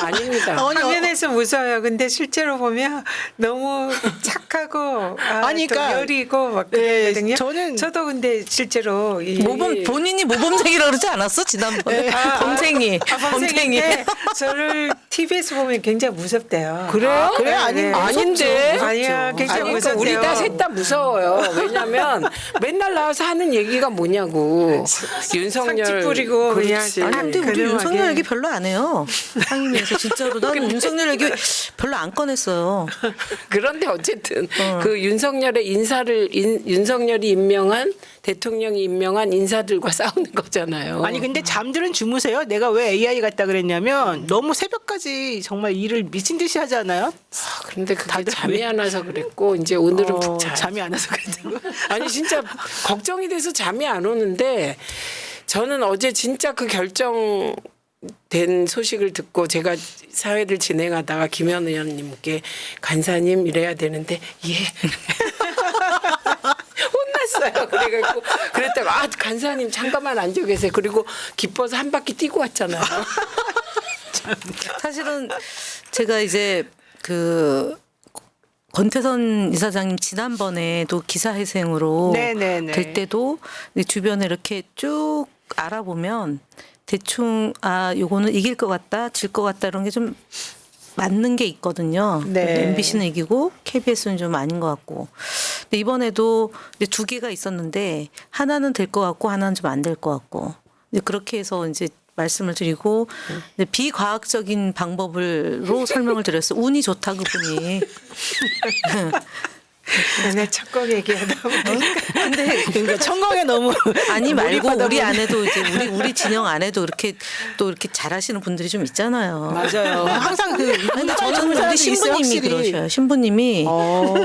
아닙니다. 화면에서 무서워요. 근데 실제로 보면 너무 착하고 아니, 또 그러니까 여리고 막 네, 그러거든요. 저도 근데 실제로 이 본인이 모범생이라고 그러지 않았어 지난번에? 범생이. 범생인데 저를 TV에서 보면 굉장히 무섭대요. 그래요? 그래? 아닌데. 아니야, 굉장히 아니, 무섭대요. 우리 다 셋 다 무서워요. 왜냐면 맨날 나와서 하는 얘기가 뭐냐고. 윤석열 상치 뿌리고 그냥 그렇지. 아니 근데 우리 그러하게. 윤석열 얘기 별로 안 해요. 상임위에서 진짜로 나는 윤석열 얘기 별로 안 꺼냈어요. 그런데 어쨌든 그 윤석열의 윤석열이 임명한 대통령이 임명한 인사들과 싸우는 거잖아요. 아니 근데 잠들은 주무세요. 내가 왜 AI 같다 그랬냐면 너무 새벽까지 정말 일을 미친 듯이 하지 않아요? 그런데 그게 잠이 안 와서 그랬고 이제 오늘은 푹 자. 잠이 안 와서 그랬다고. 아니 진짜 걱정이 돼서 잠이 안 오는데 저는 어제 진짜 그 결정된 소식을 듣고 제가 사회를 진행하다가 김현 의원님께 간사님 이래야 되는데 예. 혼났어요. 그래갖고 그랬다가 간사님 잠깐만 앉아 계세요. 그리고 기뻐서 한 바퀴 뛰고 왔잖아요. 사실은 제가 이제 그 권태선 이사장님 지난번에도 기사회생으로 네네네. 될 때도 주변에 이렇게 쭉 알아보면 대충 요거는 이길 것 같다, 질 것 같다 이런 게 좀 맞는 게 있거든요. 네. MBC는 이기고 KBS는 좀 아닌 것 같고. 근데 이번에도 이제 두 개가 있었는데 하나는 될 것 같고 하나는 좀 안 될 것 같고. 이제 그렇게 해서 이제 말씀을 드리고 이제 비과학적인 방법으로 설명을 드렸어요. 운이 좋다 그분이. 내 첫곡 얘기하다 보니까 근데 그러니까 천공에 너무 아니 말고 몰입하다 우리 보니. 안에도 이제 우리 진영 안에도 이렇게 또 이렇게 잘하시는 분들이 좀 있잖아요. 맞아요. 항상 그 근데 저는 우리 신부님이 그러셔요. 신부님이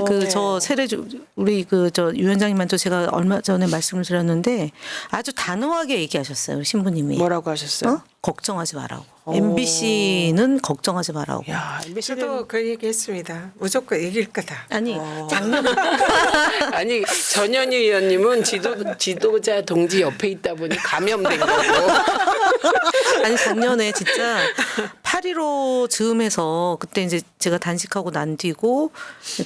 그 저 세례주 우리 그 저 위원장님한테 제가 얼마 전에 말씀을 드렸는데 아주 단호하게 얘기하셨어요. 신부님이. 뭐라고 하셨어요? 어? 걱정하지 말라고. MBC는 걱정하지 말라고. 야, MBC는 저도 그 얘기했습니다. 무조건 이길 거다. 아니 작년 아니 전현희 의원님은 지도자 동지 옆에 있다 보니 감염된 거고. 아니 작년에 진짜 8.15 즈음해서 그때 이제 제가 단식하고 난 뒤고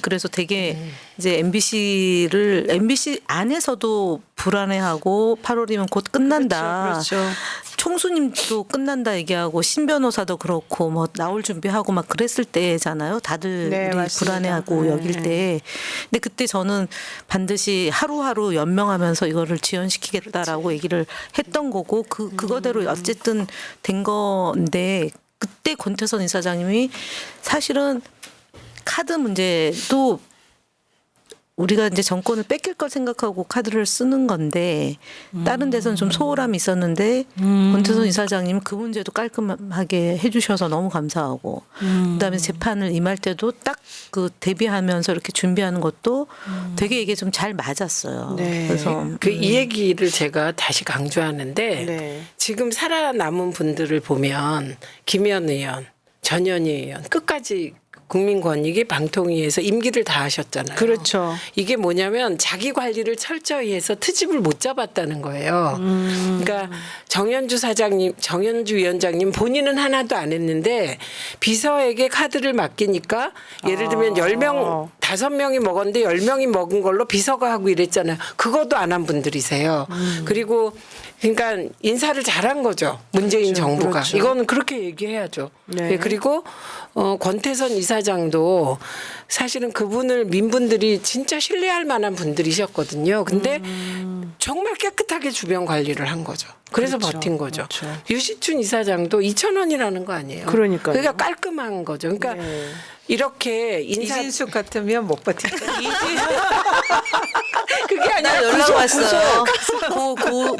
그래서 되게 이제 MBC 안에서도 불안해하고 8월이면 곧 끝난다. 그렇죠. 총수님도 끝난다 얘기하고 신 변호사도 그렇고 뭐 나올 준비하고 막 그랬을 때잖아요. 다들 네, 우리 맞습니다. 불안해하고 여길 때. 근데 그때 저는 반드시 하루하루 연명하면서 이거를 지연시키겠다라고 얘기를 했던 거고 그거대로 어쨌든 된 건데 그때 권태선 이사장님이 사실은 카드 문제도 우리가 이제 정권을 뺏길 걸 생각하고 카드를 쓰는 건데 다른 데서는 좀 소홀함이 있었는데 권태선 이사장님 그 문제도 깔끔하게 해주셔서 너무 감사하고 그다음에 재판을 임할 때도 딱 그 대비하면서 이렇게 준비하는 것도 되게 이게 좀 잘 맞았어요. 네. 그래서 그 이 얘기를 제가 다시 강조하는데 네. 지금 살아남은 분들을 보면 김현 의원, 전현희 의원 끝까지 국민권익위 방통위에서 임기를 다 하셨잖아요. 그렇죠. 이게 뭐냐면 자기 관리를 철저히 해서 트집을 못 잡았다는 거예요. 그러니까 정현주 위원장님 본인은 하나도 안 했는데 비서에게 카드를 맡기니까 예를 들면 10명, 5명이 먹었는데 10명이 먹은 걸로 비서가 하고 이랬잖아요. 그것도 안 한 분들이세요. 그리고 그러니까 인사를 잘한 거죠. 문재인 그렇죠. 정부가. 그렇죠. 이거는 그렇게 얘기해야죠. 네. 네, 그리고 권태선 이사장도 사실은 그분을 민분들이 진짜 신뢰할 만한 분들이셨거든요. 근데 정말 깨끗하게 주변 관리를 한 거죠. 그래서 그렇죠. 버틴 거죠. 그렇죠. 유시춘 이사장도 2,000원이라는 거 아니에요. 그러니까요. 그러니까 깔끔한 거죠. 그러니까 네. 이렇게 인사 이진숙 같으면 못 버티다. 그게 아니라 나 연락 왔어요.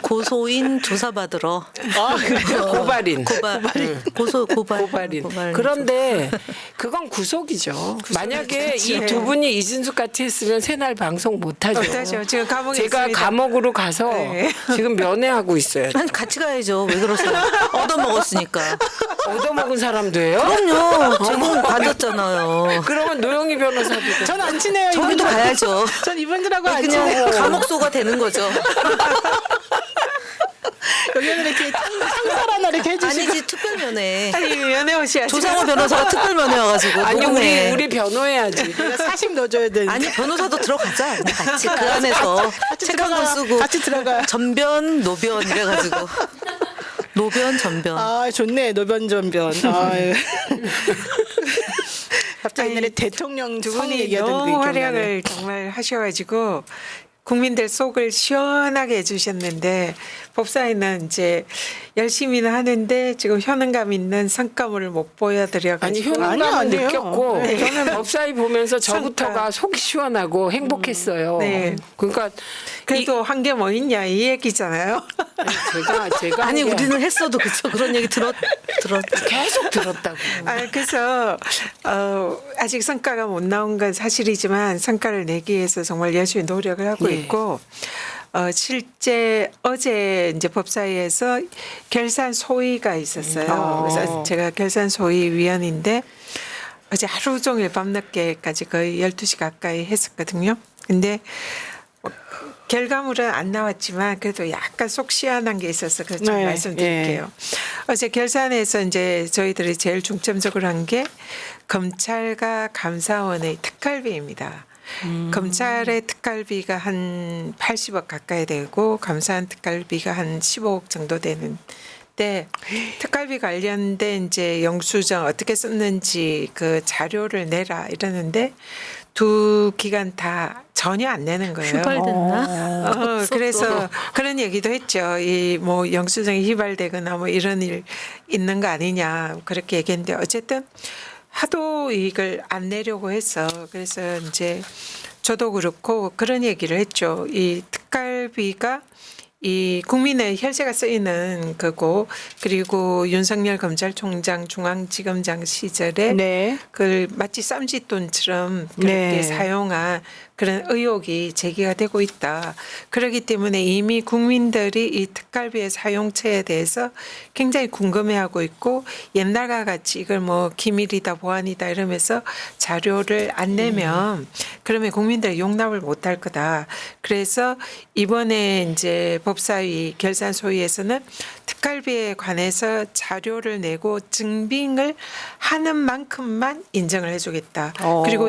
고소인 조사 받으러. 고발인. 고발인. 고발인. 그런데 그건 구속이죠. 만약에 그렇죠. 이 두 분이 이진숙 같이 했으면 새날 방송 못하죠. 못하죠. 지금 감옥에 제가 있습니다. 감옥으로 가서 네. 지금 면회하고 있어요. 아니 같이 가야죠. 왜 그러세요? 얻어먹었으니까. 얻어먹은 사람도 해요? 그럼요. 제공 받았잖아요. 그러면 노영희 변호사도 전 안 친해요. 저기도 가야죠. 전 이분들하고 안 그냥 친해요. 감옥소가 되는 거죠. 여기는 이렇게 상설 하나 이렇게 해주시고. 아니지 특별면회. 아니 면회 오셔야지. 조상호 변호사가 특별면회 와가지고. 아니 녹음해. 우리 변호해야지. 내가 사심 넣어줘야 되는데. 아니 변호사도 들어가자. 그냥 같이 그 안에서 책 한 권 쓰고 같이 들어가. 전변 노변 이래가지고 노변 전변. 아 좋네 노변전변. 아유. 갑자기 옛날에 아니, 대통령 두 성 분이 얘기하던 그 너무 기억나네. 활약을 정말 하셔가지고 국민들 속을 시원하게 해주셨는데 법사위는 이제 열심히는 하는데 지금 효능감 있는 성과물을 못 아니 보여드려가지고 효능감은 아니에요. 느꼈고 네. 저는 법사위 보면서 저부터가 속이 시원하고 행복했어요. 네. 그러니까 그래도 한 게 뭐 있냐 이 얘기잖아요. 제가 아니 한 게 우리는 했어도 그쵸 그런 얘기 들었. 계속 들었다고. 그래서 아직 성과가 못 나온 건 사실이지만 성과를 내기 위해서 정말 열심히 노력을 하고 예. 있고 실제 어제 이제 법사위에서 결산 소위가 있었어요. 그래서 제가 결산 소위 위원인데 어제 하루 종일 밤늦게까지 거의 12시 가까이 했었거든요. 근데 결과물은 안 나왔지만 그래도 약간 속 시원한 게 있어서 그좀 네, 말씀드릴게요. 어제 결산에서 이제 저희들이 제일 중점적으로 한 게 검찰과 감사원의 특활비입니다. 검찰의 특활비가 한 80억 가까이 되고 감사원 특활비가 한 15억 정도 되는데 특활비 관련된 이제 영수증 어떻게 썼는지 그 자료를 내라 이러는데 두 기관 다 전혀 안 내는 거예요. 휘발됐나? 그래서 그런 얘기도 했죠. 이 뭐 영수증이 휘발되거나 뭐 이런 일 있는 거 아니냐 그렇게 얘기했는데 어쨌든 하도 이걸 안 내려고 해서 그래서 이제 저도 그렇고 그런 얘기를 했죠. 이 특활비가 이 국민의 혈세가 쓰이는 거고 그리고 윤석열 검찰총장 중앙지검장 시절에 네. 그걸 마치 쌈짓돈처럼 그렇게 네. 사용한 그런 의혹이 제기가 되고 있다. 그렇기 때문에 이미 국민들이 이 특활비의 사용처에 대해서 굉장히 궁금해하고 있고 옛날과 같이 이걸 뭐 기밀이다 보안이다 이러면서 자료를 안 내면 그러면 국민들이 용납을 못할 거다. 그래서 이번에 이제 법사위 결산 소위에서는 특활비에 관해서 자료를 내고 증빙을 하는 만큼만 인정을 해주겠다. 그리고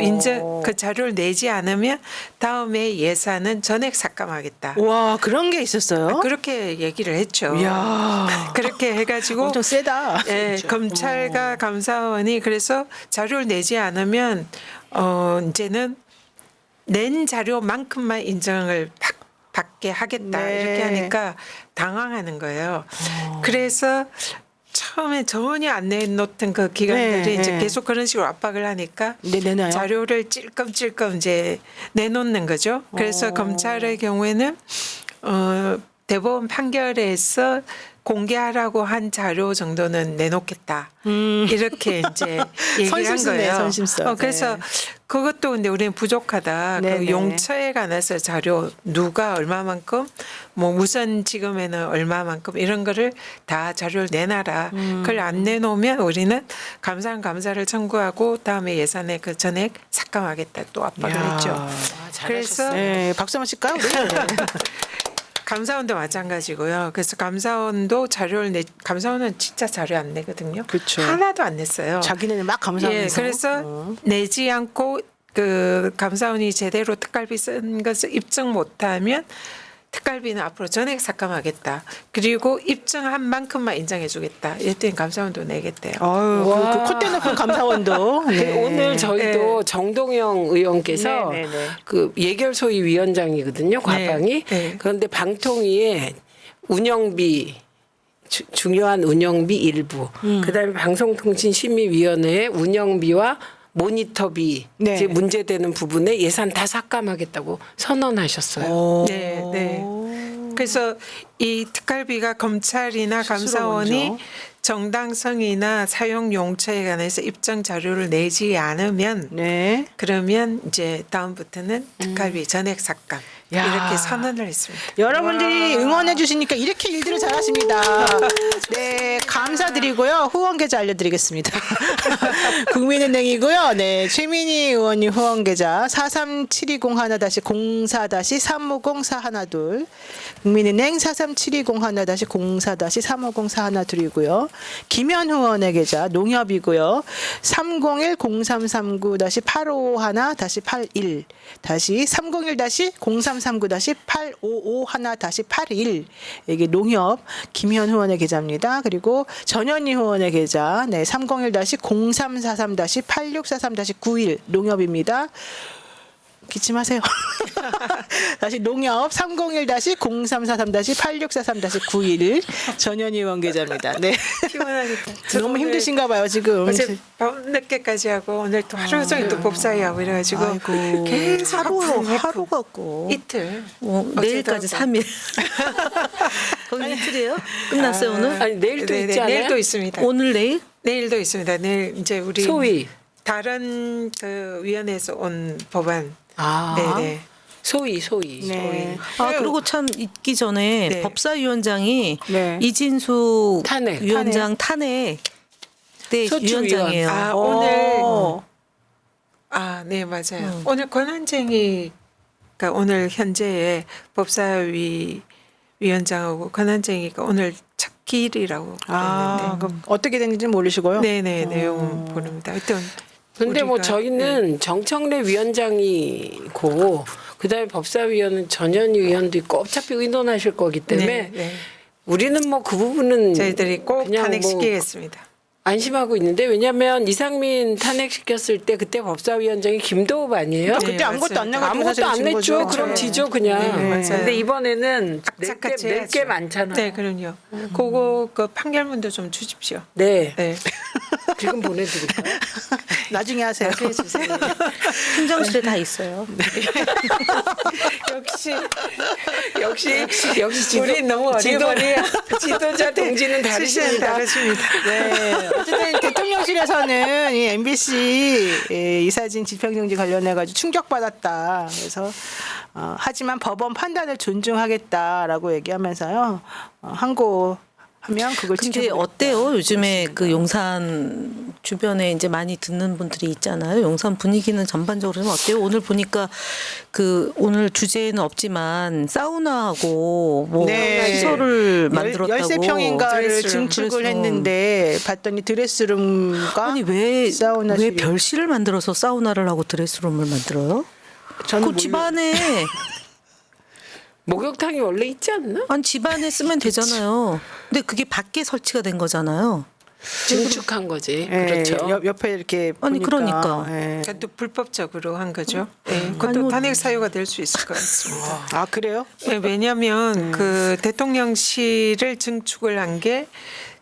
그 자료를 내지 않으면 다음에 예산은 전액 삭감하겠다. 와 그런 게 있었어요? 그렇게 얘기를 했죠. 이야. 그렇게 해가지고 엄청 세다. 예, 진짜. 검찰과 감사원이 그래서 자료를 내지 않으면 이제는 낸 자료만큼만 인정을 받게 하겠다 네. 이렇게 하니까 당황하는 거예요. 그래서 처음에 전혀 안 내놓던 그 기관들이 네, 이제 네. 계속 그런 식으로 압박을 하니까 네, 내놔요? 자료를 찔끔찔끔 이제 내놓는 거죠. 그래서 검찰의 경우에는 대법원 판결에서 공개하라고 한 자료 정도는 내놓겠다. 이렇게 이제 얘기를 한 선심쓰네, 거예요. 선심써. 그래서 네. 그것도 근데 우리는 부족하다. 네, 그 네. 용처에 관해서 자료 누가 얼마만큼 뭐 무선 지금에는 얼마만큼 이런 거를 다 자료를 내놔라. 그걸 안 내놓으면 우리는 감사를 청구하고 다음에 예산에 그 전액 삭감하겠다 또 압박을 이야. 했죠. 그래서 네, 박수 한번 칠까요? 감사원도 마찬가지고요. 그래서 감사원도 감사원은 진짜 자료 안 내거든요. 그쵸. 하나도 안 냈어요. 자기네는 막 예, 감사하면서. 그래서 내지 않고 그 감사원이 제대로 특활비 쓴 것을 입증 못하면 특활비는 앞으로 전액 삭감하겠다. 그리고 입증한 만큼만 인정해주겠다. 이랬더니 감사원도 내겠대요. 아유, 그 콧대 높은 감사원도. 네. 오늘 저희도 정동영 의원께서 네, 네, 네. 그 예결소위 위원장이거든요. 과방이. 네. 그런데 방통위에 운영비 중요한 운영비 일부, 그다음에 방송통신심의위원회의 운영비와 모니터비 네. 이제 문제되는 부분에 예산 다 삭감하겠다고 선언하셨어요. 네, 네. 그래서 이 특활비가 검찰이나 감사원이 스스로 먼저. 정당성이나 사용 용처에 관해서 입증 자료를 내지 않으면 네. 그러면 이제 다음부터는 특활비 전액 삭감 야. 이렇게 선언을 했습니다. 여러분들이 응원해 주시니까 이렇게 일들을 잘하십니다. 네, 감사드리고요. 후원 계좌 알려드리겠습니다. 국민은행이고요. 네, 최민희 의원님 후원 계좌 43720-04-04-350-412 국민은행 43720-04-04-350-412이고요. 김현 의원의 계좌 농협이고요. 301-033-9-851-81 301-033-9-8551-81 이게 농협 김현 의원의 계좌입니다. 그리고 전현희 의원의 계좌 네, 301-0343-8643-91 농협입니다. 기침하세요. 다시 농협 301-0343-8643-91 전현희 의원 계좌입니다. 네. 피곤하겠다. 너무 힘드신가 봐요 지금. 어제 밤 늦게까지 하고 오늘 또 하루 종일 또 법사위 하고 이래가지고 아이고. 계속 하루 갖고 이틀 내일까지 어제도 3일. 거기 이틀이에요? 끝났어요 오늘? 아니 내일 또 네네, 있지 않아요? 내일도 있습니다. 오늘 내일? 내일도 있습니다. 내일 이제 우리 소위. 다른 그 위원회에서 온 법안. 아. 네네. 소위. 네. 아 그리고 참 있기 전에 네. 법사위원장이 네. 이진숙 탄핵. 위원장 탄핵 네 소추위원. 위원장이에요. 아 오늘 네 맞아요. 오늘 권한쟁이 그러니까 오늘 현재의 법사위 위원장하고 권한쟁이가 오늘 첫 길이라고 아, 그랬는데. 그럼 어떻게 됐는지 모르시고요. 네네 내용 보릅니다. 하여튼 근데 뭐 우리가- 저희는 정청래 위원장이고 그다음에 법사위원은 전현희 위원도 있고 어차피 의논하실 거기 때문에 네. 우리는 뭐 그 부분은 저희들이 꼭 그냥 탄핵시키겠습니다. 안심하고 있는데 왜냐하면 이상민 탄핵시켰을 때 그때 법사위원장이 김도읍 아니에요? 그때 네, 아무것도 안 맞아요. 내가지고 아무것도 안 사실 진 냈죠. 거죠. 그럼 네. 지죠 그냥. 네, 맞아요. 근데 이번에는 악착같이 낼 게 해야죠. 많잖아요. 네, 그럼요. 그거 그 판결문도 좀 주십시오. 네. 네. 지금 보내드릴까요? 나중에 하세요. 해주세요. 팀장실에 다 있어요. 역시 우리 너무 어리버리해. 지도자 동지는 출신은 다르십니다. 다르십니다. 네. 어쨌든 대통령실에서는 이 MBC 이사진 집행정지 관련해가지고 충격받았다. 그래서 하지만 법원 판단을 존중하겠다라고 얘기하면서요. 항고하면 그걸 근데 지켜보겠다. 어때요? 요즘에 그 용산 주변에 이제 많이 듣는 분들이 있잖아요. 용산 분위기는 전반적으로 좀 어때요? 오늘 보니까 그 오늘 주제는 없지만 사우나하고 뭐 네. 시설을 만들었다고. 13평인가를 드레스룸, 증축을 드레스룸. 했는데 봤더니 드레스룸과 아니 왜 사우나실이- 별실을 만들어서 사우나를 하고 드레스룸을 만들어요? 저는 그 집안에 목욕탕이 원래 있지 않나? 아니 집안에 쓰면 되잖아요. 근데 그게 밖에 설치가 된 거잖아요. 증축한 거지. 예, 그렇죠. 옆에 이렇게 아니, 보니까, 그러니까. 예. 그것도 불법적으로 한 거죠. 네, 아니, 그것도 뭐- 탄핵 사유가 될 수 있을 것 같습니다. 아 그래요? 네, 왜냐하면 그 대통령실을 증축을 한 게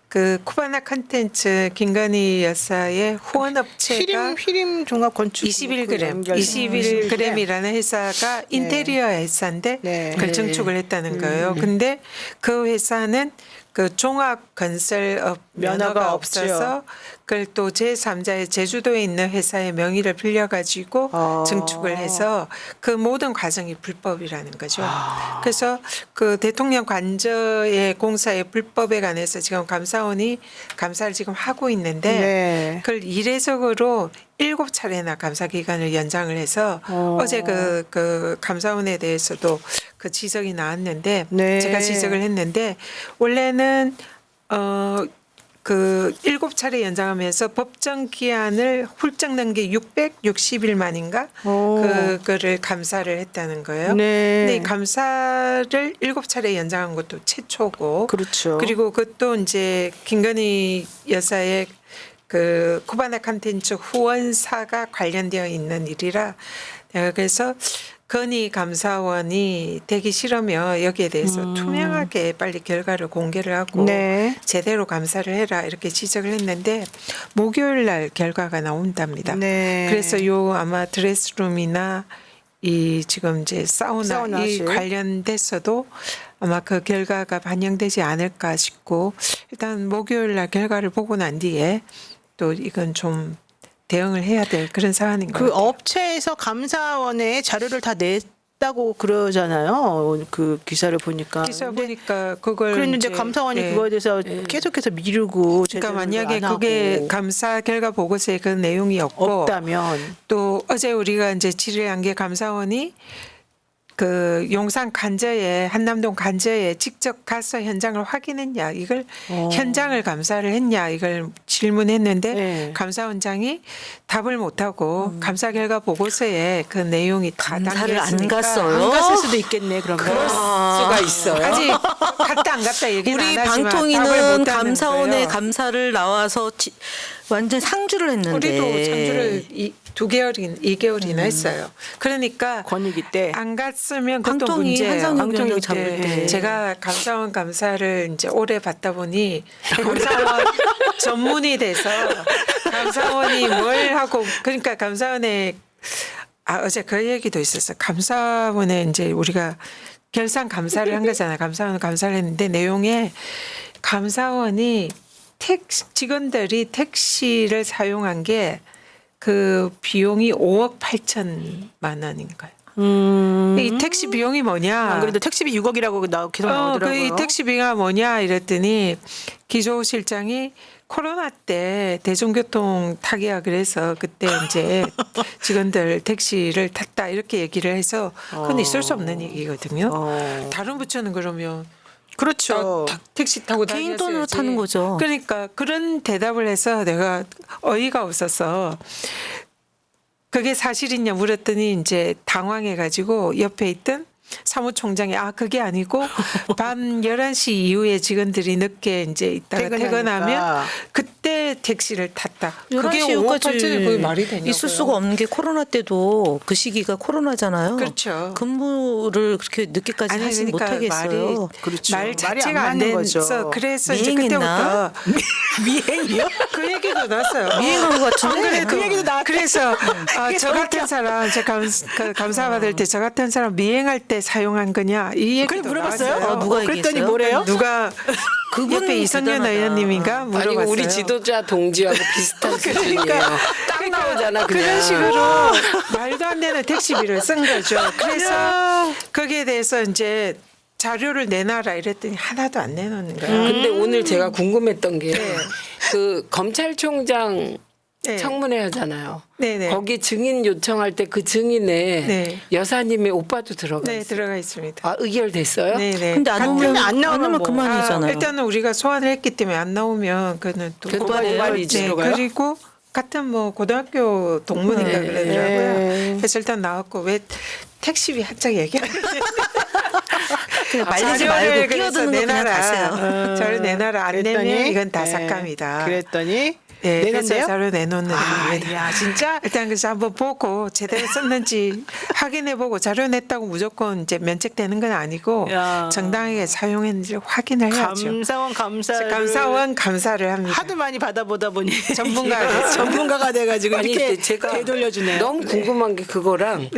그 쿠바나 컨텐츠 김건희 여사의 후원업체가 휘림 종합 건축 21g, 21g이라는 회사가 인테리어 회사인데 네. 그걸 네. 증축을 했다는 거예요. 근데 그 회사는 그 종합 건설업 면허가 면허가 없죠. 없어서 그걸 또 제3자의 제주도에 있는 회사의 명의를 빌려가지고 증축을 해서 그 모든 과정이 불법이라는 거죠. 그래서 그 대통령 관저의 공사의 불법에 관해서 지금 감사원이 감사를 지금 하고 있는데 네. 그걸 이례적으로 7차례나 감사 기간을 연장을 해서 어제 그 감사원에 대해서도 그 지적이 나왔는데 네. 제가 지적을 했는데 원래는 그 7차례 연장하면서 법정 기한을 훌쩍 넘게 660일 만인가 그거를 감사를 했다는 거예요. 네. 근데 이 감사를 7차례 연장한 것도 최초고 그렇죠. 그리고 그것도 이제 김건희 여사의 그 쿠바나 컨텐츠 후원사가 관련되어 있는 일이라 내가 그래서 건희 감사원이 되기 싫으면 여기에 대해서 투명하게 빨리 결과를 공개를 하고 네. 제대로 감사를 해라 이렇게 지적을 했는데 목요일 날 결과가 나온답니다. 네. 그래서 요 아마 드레스룸이나 이 지금 이제 사우나 이 사우나실. 관련돼서도 아마 그 결과가 반영되지 않을까 싶고 일단 목요일 날 결과를 보고 난 뒤에 또 이건 좀 대응을 해야 될 그런 사안인 것 그 같아요. 업체에서 감사원에 자료를 다 냈다고 그러잖아요. 그 기사를 보니까. 기사 근데 보니까 그걸 그랬는데 이제, 감사원이 예. 그거에 대해서 계속해서 미루고 그러니까 제대로 만약에 안 하고 그게 감사 결과 보고서에 그 내용이 없고 없다면 또 어제 우리가 이제 질의한 게 감사원이 그 용산 간저에 한남동 간저에 직접 가서 현장을 확인했냐 이걸 현장을 감사를 했냐 이걸 질문했는데 네. 감사원장이 답을 못하고 감사 결과 보고서에 그 내용이 다 감사를 안 담겨있으니까 갔어요. 안 갔을 수도 있겠네. 그러면. 수가 있어요. 아직 갔다 안 갔다 얘기는 우리 안 하지만 답을 방통위는 못 하는 감사원의 거예요. 감사를 나와서 완전 상주를 했는데. 우리도 상주를 2개월이나 했어요. 그러니까 권익위 때. 안 갔으면 그것도 방통위 문제예요. 한상혁 방통위 위원장 잡을 때. 제가 감사원 감사를 이제 오래 받다 보니 감사원 전문이 돼서 감사원이 뭘 하고 그러니까 감사원에 어제 그 얘기도 있었어. 감사원에 이제 우리가 결산 감사를 한 거잖아요. 감사원 감사를 했는데 내용에 감사원이 직원들이 택시를 사용한 게 그 비용이 5억 8천만 원인 거예요. 이 택시 비용이 뭐냐? 안 그래도 택시비 6억이라고 계속 나오더라고요. 그 택시비가 뭐냐 이랬더니 기조실장이 코로나 때 대중교통 타기야 그래서 그때 이제 직원들 택시를 탔다 이렇게 얘기를 해서 그건 있을 수 없는 얘기거든요. 다른 부처는 그러면 그렇죠. 택시 타고 개인 다녔어야지. 돈으로 타는 거죠. 그러니까 그런 대답을 해서 내가 어이가 없어서 그게 사실이냐 물었더니 이제 당황해가지고 옆에 있던 사무총장이 그게 아니고 밤 11시 이후에 직원들이 늦게 이제 있다가 퇴근하니까. 퇴근하면 그때 택시를 탔다. 그게 11시 5억 이후까지 8천이 그게 말이 되냐고요. 있을 수가 없는 게 코로나 때도 그 시기가 코로나잖아요. 그렇죠. 근무를 그렇게 늦게까지 아니 하지 그러니까 못하겠어요. 그렇죠. 말 말이 자체가 안 안 맞는 거죠. 돼서 그래서 이제 미행했나? 그때부터 미행이요? 그 얘기도 났어요. 미행한 것 같은데. 그 얘기도 나왔대. 그래서 그게 저 더 같은 웃겨. 사람 제가 감사 받을 때 저 같은 사람 미행할 때 사용한 거냐 이 얘기도 그래 물어봤어요? 나왔어요. 누가 그랬더니 얘기했어요? 뭐래요? 누가 그분 옆에 이선년 대단하다. 의원님인가 물어봤어요. 아니 우리 지도자 동지하고 비슷한 수준이에요. 딱 나오잖아 그냥. 그런 식으로 말도 안 되는 택시비를 쓴 거죠. 그래서 거기에 대해서 이제 자료를 내놔라 이랬더니 하나도 안 내놓는 거예요. 근데 오늘 제가 궁금했던 게 네. 그 검찰총장 네. 청문회 하잖아요. 네네. 거기 증인 요청할 때 그 증인에 네. 여사님의 오빠도 들어가 네 있어요. 들어가 있습니다. 의결됐어요? 네네. 근데 안 오면 안 나오면 뭐. 그만이잖아요. 일단은 우리가 소환을 했기 때문에 안 나오면 그는 또 고발이지. 네, 들어가요? 그리고 같은 뭐 고등학교 동문인가 그러더라고요. 네. 그래서 일단 나왔고 왜 택시비 한짝 얘기하는데 그냥 말리지 말고 끼어드는 거 그냥 가세요. 자료 내놔라 안 내면 이건 다 삭감이다. 그랬더니 네, 그래서 내는데요? 자료 내놓는 겁니다. 야 진짜 일단 그래서 한번 보고 제대로 썼는지 확인해보고 자료 냈다고 무조건 이제 면책되는 건 아니고 야. 정당하게 사용했는지 확인을 해야죠. 감사원 감사를 감사원 감사를 합니다. 하도 많이 받아보다 보니 전문가가 됐죠. 전문가가 돼가지고 아니 이렇게 근데 제가 되돌려주네요. 너무 궁금한 게 그거랑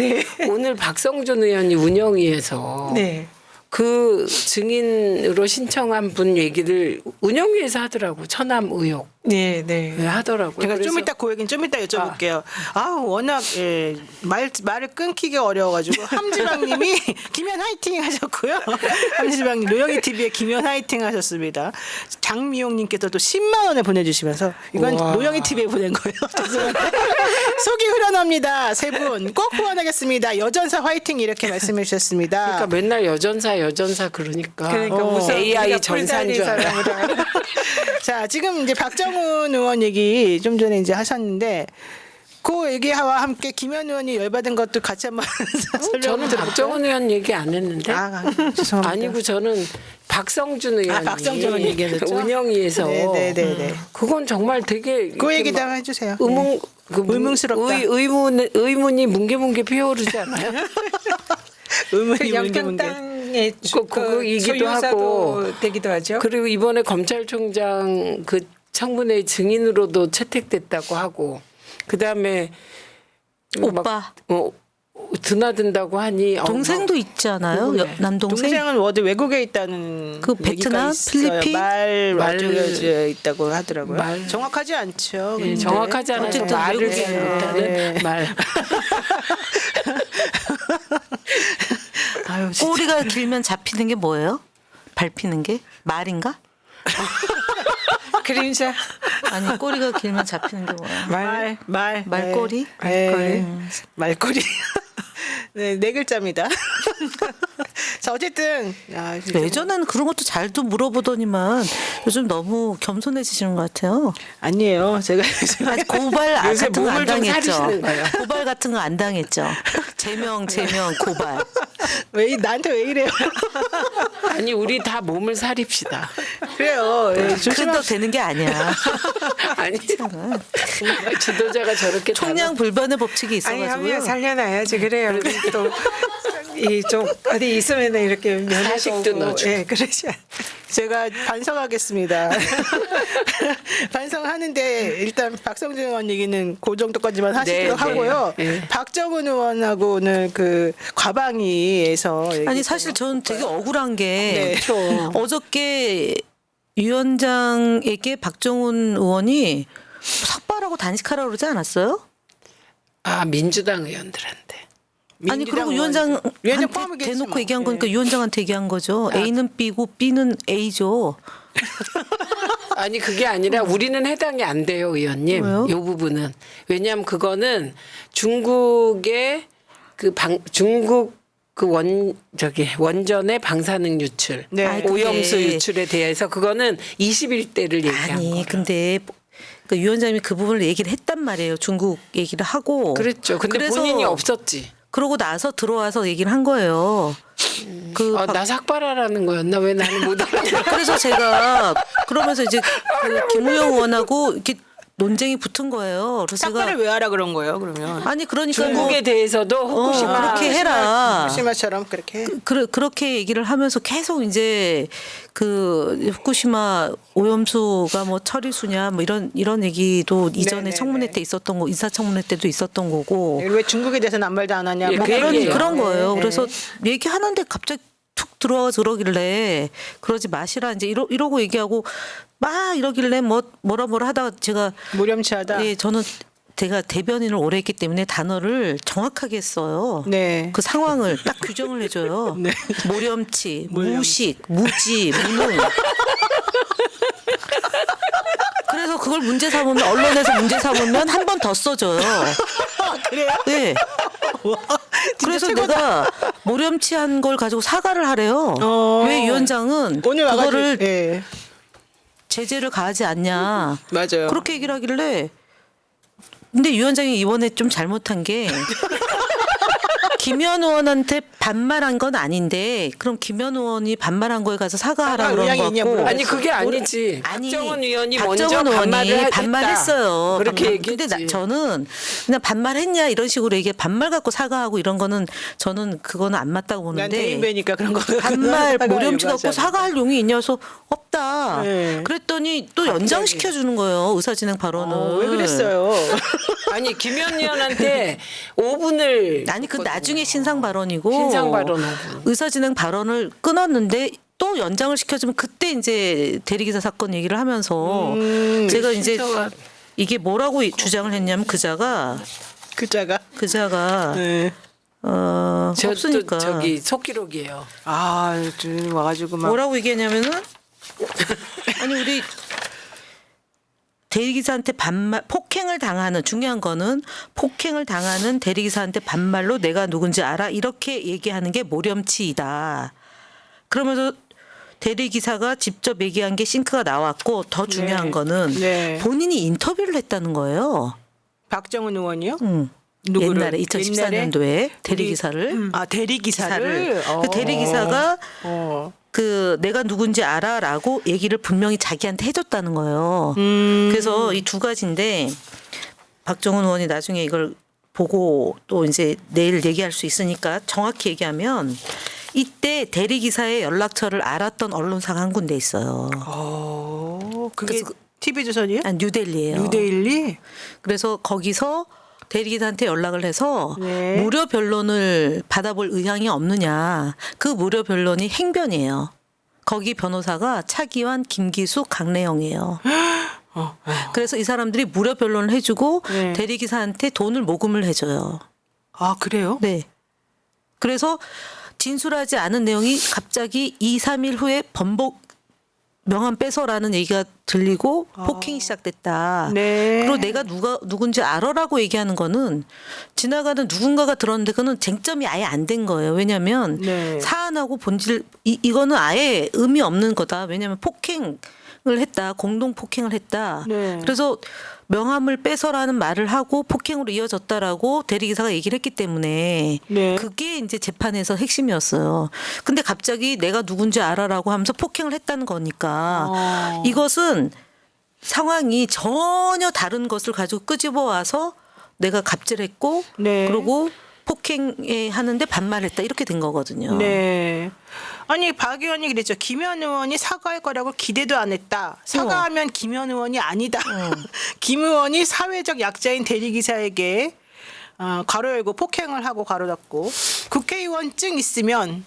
오늘 박성준 의원이 운영위에서 네. 그 증인으로 신청한 분 얘기를 운영위에서 하더라고. 처남 의혹 네, 네. 하더라고요. 제가 좀 그래서 이따 그 얘기는 좀 이따 여쭤볼게요. 워낙 말을 끊기가 어려워가지고 함지방님이 김현 화이팅 하셨고요. 함지방님 노영희 TV에 김현 화이팅 하셨습니다. 장미용님께서 또 10만 원을 보내주시면서 이건 우와. 노영희 TV에 보낸 거예요. 죄송합니다. 속이 후련합니다. 세 분 꼭 후원하겠습니다. 여전사 화이팅 이렇게 말씀해 주셨습니다. 그러니까 맨날 여전사 그러니까. 그러니까 무슨 AI 우리가 전사인 뿔다리 줄 알아. 사람으로 알아. 자, 지금 이제 박정훈 의원 얘기 좀 전에 이제 하셨는데 그 얘기와 함께 김현 의원이 열받은 것도 같이 한번 설명 저는 들어볼까요? 박정훈 의원 얘기 안 했는데. 죄송합니다. 아니고 저는 박성준 의원이 박성준 의원 얘기했었죠? 운영위에서 네네네. 그건 정말 되게 그 얘기 좀 해주세요. 의문스럽다. 의문이 뭉게뭉게 피어오르지 않아요? 의문이 그 뭉게뭉게. 영평땅의 그거 얘기도 하고. 소유사도 되기도 하죠. 그리고 이번에 검찰총장 그 청문회 증인으로도 채택됐다고 하고 그다음에 오빠. 드나든다고 하니 동생도 있잖아요. 그래. 남동생. 동생은 어디 외국에 있다는 그 얘기가 베트남, 있어요. 필리핀? 말 말- 어쩌게 있다고 하더라고요. 말- 정확하지 않죠. 예, 근데. 정확하지 않아서 어쨌든 말을 외국에- 잘 못하는 네. 말. 아유, 진짜. 꼬리가 길면 잡히는 게 뭐예요? 밟히는 게 말인가? 그림자 아니 꼬리가 길면 잡히는 게 뭐야? 말꼬리? 네. 말꼬리. 네, 네 글자입니다. 자, 어쨌든 야, 진짜 예전에는 그런 것도 잘도 물어보더니만 요즘 너무 겸손해지시는 것 같아요. 아니에요. 제가 아직 고발 요새 같은 거 안 몸을 좀 당했죠. 사리시는 거예요. 고발 같은 거 안 당했죠. 제명 고발. 나한테 왜 이래요? 아니 우리 다 몸을 사립시다. 그래요. 예, 그래도 조심하. 되는 게 아니야. 아니 지도자가 저렇게 총량 불변의 법칙이 아니 하면 있어가지고요. 살려놔야지 그래요. 또 이 좀 어디 있으면 이렇게 면회도 사식도 오고 넣어주고. 예 그러지 않. 제가 반성하겠습니다. 반성하는데 일단 박성준 의원 얘기는 그 정도까지만 하시도록 네, 네. 하고요. 네. 박정훈 의원하고는 그 과방위에서 아니 사실 저는 되게 억울한 네. 게 어저께 위원장에게 박정훈 의원이 삭발하고 단식하라고 그러지 않았어요? 아 민주당 의원들한테. 아니 그리고 위원장 위원장한테 포함이겠지 대놓고 뭐. 얘기한 거니까 예. 위원장한테 얘기한 거죠. A는 B고 B는 A죠. 아니 그게 아니라 우리는 해당이 안 돼요, 의원님. 왜요? 이 부분은 왜냐하면 그거는 중국의 중국 그 원전의 방사능 유출, 네. 아이, 근데- 오염수 유출에 대해서 그거는 21대를 얘기한 아니 거예요. 근데 그 위원장님이 그 부분을 얘기를 했단 말이에요. 중국 얘기를 하고. 그랬죠. 근데 그래서 본인이 없었지. 그러고 나서 들어와서 얘기를 한 거예요. 그 아, 나 삭발하라는 거였나? 왜 나는 못 알아? 그래서 제가 그러면서 이제 그 김우영 의원하고 이렇게 논쟁이 붙은 거예요. 그래서 삭발을 제가 왜 하라 그런 거예요? 그러면 아니 그러니까 중국에 대해서도 후쿠시마 그렇게 해라. 후쿠시마처럼 그렇게 그렇게 얘기를 하면서 계속 이제 그 후쿠시마 오염수가 뭐 처리수냐 뭐 이런 얘기도 이전에 네네네. 청문회 때 있었던 거 인사청문회 때도 있었던 거고 왜 중국에 대해서는 아무 말도 안 하냐? 예, 뭐 그 그런 얘기예요. 그런 거예요. 네. 그래서 얘기하는데 갑자기 툭 들어와서 그러길래 그러지 마시라 이제 이러고 얘기하고 막 이러길래 뭐라 하다가 제가 무렴치하다. 예 저는 제가 대변인을 오래 했기 때문에 단어를 정확하게 써요. 네. 그 상황을 딱 규정을 해줘요. 네. 모렴치, 무식, 무지, 무능. 그래서 그걸 문제 삼으면 언론에서 문제 삼으면 한 번 더 써줘요. 그래요? 네. 와, 진짜 그래서 최고다. 내가 모렴치한 걸 가지고 사과를 하래요. 어. 왜 위원장은 오늘 와가지고 그거를 예. 제재를 가하지 않냐. 맞아요. 그렇게 얘기를 하길래 근데 위원장이 이번에 좀 잘못한 게 김현 의원한테 반말한 건 아닌데 그럼 김현 의원이 반말한 거에 가서 사과하라 사과 그런 의향이 거 있냐 같고 물어봤어요. 아니 그게 아니지. 아니, 박정원 의원이 박정원 먼저 의원이 반말을 반말했어요. 그렇게 얘기했지. 근데 저는 그냥 반말했냐 이런 식으로 얘기해 반말 갖고 사과하고 이런 거는 저는 그거는 안 맞다고 난 보는데 대인배니까 그런 거 반말 사과하려고 모렴치 갖고 하지 않아요. 사과할 용이 있냐서 없다. 네. 그랬더니 또 연장시켜 주는 거예요. 의사진행 발언을. 왜 그랬어요? 아니 김현 의원한테 5분을 아니 그 나중에 신상 발언이고 신상 발언 5분. 의사진행 발언을 끊었는데 또 연장을 시켜주면 그때 이제 대리기사 사건 얘기를 하면서 제가 이제 신상을- 이게 뭐라고 주장을 했냐면 그자가 네. 저도 없으니까 저기 속기록이에요. 좀 와가지고 막 뭐라고 얘기했냐면은 아니 우리 대리기사한테 반말 폭행을 당하는 중요한 거는 폭행을 당하는 대리기사한테 반말로 내가 누군지 알아 이렇게 얘기하는 게 모렴치이다. 그러면서 대리기사가 직접 얘기한 게 싱크가 나왔고 더 중요한 네. 거는 네. 본인이 인터뷰를 했다는 거예요. 박정훈 의원이요? 응. 누구를? 옛날에 2014년도에 대리기사를 대리기사를 그 대리기사가 어. 그 내가 누군지 알아라고 얘기를 분명히 자기한테 해줬다는 거예요. 그래서 이 두 가지인데 박정훈 의원이 나중에 이걸 보고 또 이제 내일 얘기할 수 있으니까 정확히 얘기하면 이때 대리기사의 연락처를 알았던 언론사가 한 군데 있어요. 그게 그래서 TV조선이에요? 뉴델리예요. 뉴데일리? 그래서 거기서 대리기사한테 연락을 해서 네. 무료 변론을 받아볼 의향이 없느냐. 그 무료 변론이 행변이에요. 거기 변호사가 차기환, 김기숙, 강래영이에요. 그래서 이 사람들이 무료 변론을 해주고 네. 대리기사한테 돈을 모금을 해줘요. 아 그래요? 네. 그래서 진술하지 않은 내용이 갑자기 2, 3일 후에 번복 명함 빼서라는 얘기가 들리고 폭행이 시작됐다. 네. 그리고 내가 누군지 알아라고 얘기하는 거는 지나가는 누군가가 들었는데 그거는 쟁점이 아예 안 된 거예요. 왜냐하면 네. 사안하고 본질 이거는 아예 의미 없는 거다. 왜냐하면 폭행을 했다. 공동 폭행을 했다. 네. 그래서 명함을 빼서라는 말을 하고 폭행으로 이어졌다라고 대리기사가 얘기를 했기 때문에 네. 그게 이제 재판에서 핵심이었어요. 근데 갑자기 내가 누군지 알아라고 하면서 폭행을 했다는 거니까 이것은 상황이 전혀 다른 것을 가지고 끄집어 와서 내가 갑질했고 네. 그리고 폭행에 하는데 반말했다 이렇게 된 거거든요. 네. 아니 박 의원이 그랬죠. 김현 의원이 사과할 거라고 기대도 안 했다. 사과하면 김현 의원이 아니다. 김 의원이 사회적 약자인 대리기사에게 가로 열고 폭행을 하고 가로 닫고 국회의원증 있으면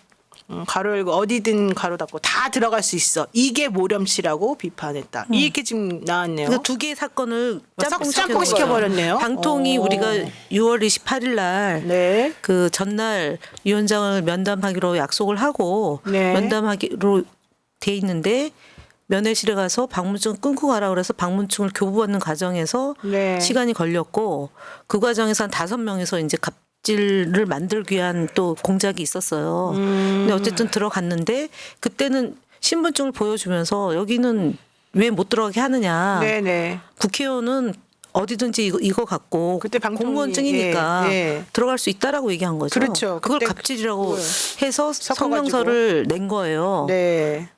가로 열고 어디든 가로 닫고 다 들어갈 수 있어. 이게 모렴치라고 비판했다. 이렇게 지금 나왔네요. 그러니까 두 개의 사건을 짬뽕 시켜버렸네요. 방통위 우리가 6월 28일 날 네. 그 전날 위원장을 면담하기로 약속을 하고 네. 면담하기로 돼 있는데 면회실에 가서 방문증 끊고 가라 그래서 방문증을 교부받는 과정에서 네. 시간이 걸렸고 그 과정에서 한 5명이서 이제 갑질을 만들기 위한 또 공작이 있었어요. 근데 어쨌든 들어갔는데 그때는 신분증을 보여주면서 여기는 왜 못 들어가게 하느냐. 네네. 국회의원은 어디든지 이거 갖고 그때 방통위, 공무원증이니까 예, 예. 들어갈 수 있다라고 얘기한 거죠. 그렇죠. 그걸 그때 갑질이라고 그걸 해서 섞어가지고. 성명서를 낸 거예요. 네.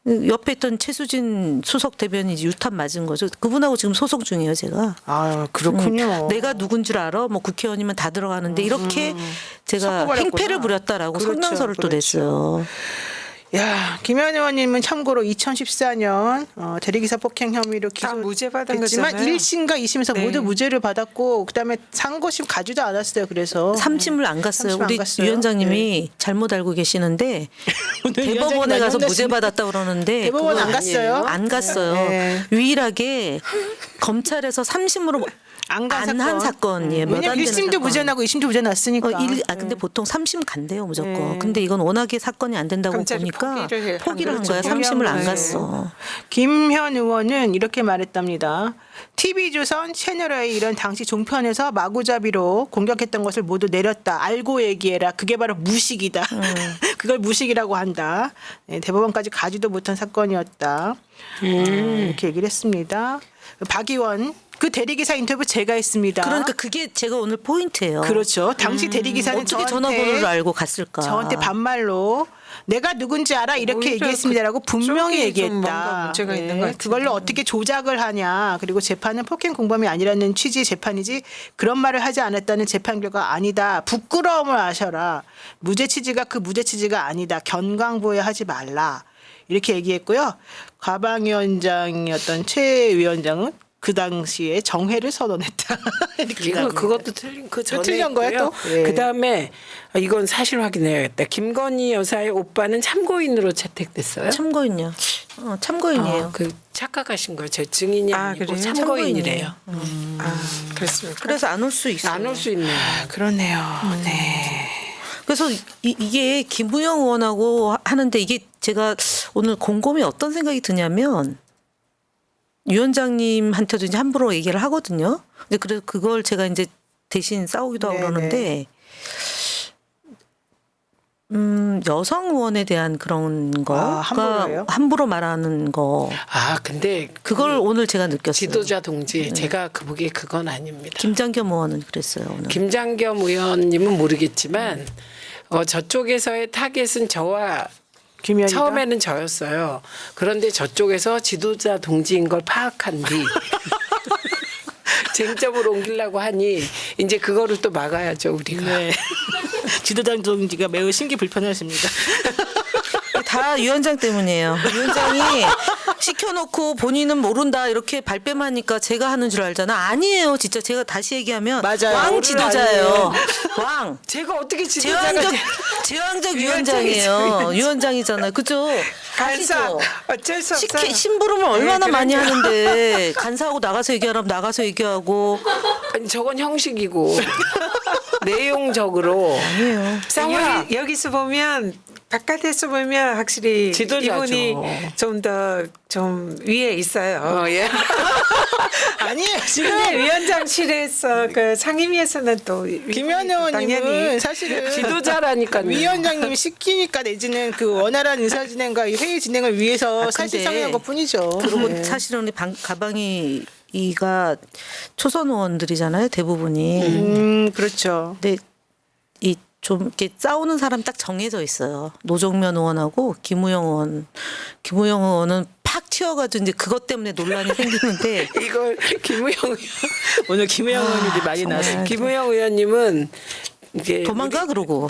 옆에 있던 최수진 수석 대변인이 유탄 맞은 거죠. 그분하고 지금 소송 중이에요, 제가. 아 그렇군요. 내가 누군 줄 알아? 뭐 국회의원이면 다 들어가는데 이렇게 제가 섞어버렸구나. 행패를 부렸다라고 그렇죠, 성명서를 또 그렇죠. 냈어요. 야, 김현 의원님은 참고로 2014년 대리기사 폭행 혐의로 다 무죄 받은 기소됐지만 거잖아요. 1심과 2심에서 네. 모두 무죄를 받았고 그다음에 상고심 가지도 않았어요. 그래서 3심을 안 갔어요. 삼심 안 우리 갔어요. 위원장님이 잘못 알고 계시는데 오늘 대법원에 위원장님 가서 만났습니다. 무죄 받았다 그러는데 대법원 그거 안 갔어요? 안 갔어요. 네. 유일하게 검찰에서 3심으로 안 간 안 한 사건이에요. 몇안 왜냐면 되는 1심도 사건. 무죄 나고 2심도 무죄 났으니까. 근데 보통 3심 간대요 무조건. 네. 근데 이건 워낙에 사건이 안 된다고 검찰이 보니까 포기를 한 거죠. 거야. 3심을 안 포기한 갔어. 김현 의원은 이렇게 말했답니다. TV조선, 채널A 이런 당시 종편에서 마구잡이로 공격했던 것을 모두 내렸다. 알고 얘기해라. 그게 바로 무식이다. 그걸 무식이라고 한다. 네, 대법원까지 가지도 못한 사건이었다. 이렇게 얘기를 했습니다. 박 의원 그 대리기사 인터뷰 제가 했습니다. 그러니까 그게 제가 오늘 포인트예요. 그렇죠. 당시 대리기사는 어떻게 저한테 전화번호를 알고 갔을까? 저한테 반말로 내가 누군지 알아 이렇게 오히려 얘기했습니다라고 분명히 그쪽이 좀 뭔가 얘기했다. 문제가 있는 것 같은데. 그걸로 어떻게 조작을 하냐. 그리고 재판은 폭행 공범이 아니라는 취지의 재판이지 그런 말을 하지 않았다는 재판 결과 아니다. 부끄러움을 아셔라. 무죄 취지가 그 무죄 취지가 아니다. 견강부에 하지 말라. 이렇게 얘기했고요. 가방위원장이었던 최 위원장은 그 당시에 정회를 선언했다. 이렇게 이거 나옵니다. 그것도 틀린 그 전에 틀린 거야, 있고요. 또? 예. 그다음에 이건 사실 확인해야겠다. 김건희 여사의 오빠는 참고인으로 채택됐어요. 참고인요. 참고인이에요. 그 착각하신 거예요. 제 증인이 아, 아니고 그래요? 참고인이래요. 그렇습니까? 그래서 안 올 수 있어요. 안 올 수 있네요. 그러네요. 네. 그래서 이게 김부영 의원하고 하는데 이게 제가 오늘 곰곰이 어떤 생각이 드냐면 위원장님한테도 이제 함부로 얘기를 하거든요. 근데 그래서 그걸 제가 이제 대신 싸우기도 하고 네네. 그러는데 여성 의원에 대한 그런 거가 함부로예요? 함부로 말하는 거 아 근데 그걸 오늘 제가 느꼈어요. 지도자 동지 제가 보기에 그건 아닙니다. 김장겸 의원은 그랬어요 오늘. 김장겸 의원님은 모르겠지만 저쪽에서의 타겟은 저와 김현이가 처음에는 저였어요. 그런데 저쪽에서 지도자 동지인 걸 파악한 뒤 쟁점으로 옮기려고 하니 이제 그거를 또 막아야죠 우리가. 네. 지도당 동지가 매우 신기 불편하십니다. 다 위원장 때문이에요. 위원장이 시켜놓고 본인은 모른다 이렇게 발뺌하니까 제가 하는 줄 알잖아. 아니에요. 진짜 제가 다시 얘기하면 맞아요. 왕 지도자예요. 왕. 제가 어떻게 지도자가 제왕적 위원장이에요. 위원장이잖아요. 그죠? 간사 아시죠? 어쩔 수 없어요. 심부름을 얼마나 네, 많이 그럼요. 하는데 간사하고 나가서 얘기하라면 나가서 얘기하고 아니 저건 형식이고 내용적으로 아니에요. 싸워야 여기서 보면 바깥에서 보면 확실히 지도자죠. 이분이 좀 위에 있어요. 예. 아니에요. 지금 근데 위원장실에서 그 상임위에서는 또 김현 의원님은 사실은 지도자라니까요. 위원장님이 시키니까 내지는 그 원활한 의사진행과 이 회의 진행을 위해서 근데 사실상의한 것뿐이죠. 그리고 네. 사실은 우리 가방이가 초선 의원들이잖아요. 대부분이. 그렇죠. 근데 이 좀 이렇게 싸우는 사람 딱 정해져 있어요. 노정면 의원하고 김우영 의원. 김우영 의원은 팍 튀어가지고 이제 그것 때문에 논란이 생기는데 이걸 김우영 의원, 오늘 김혜영 의원님이 많이 정말. 나왔어요. 김우영 의원님은 이게 도망가 그러고.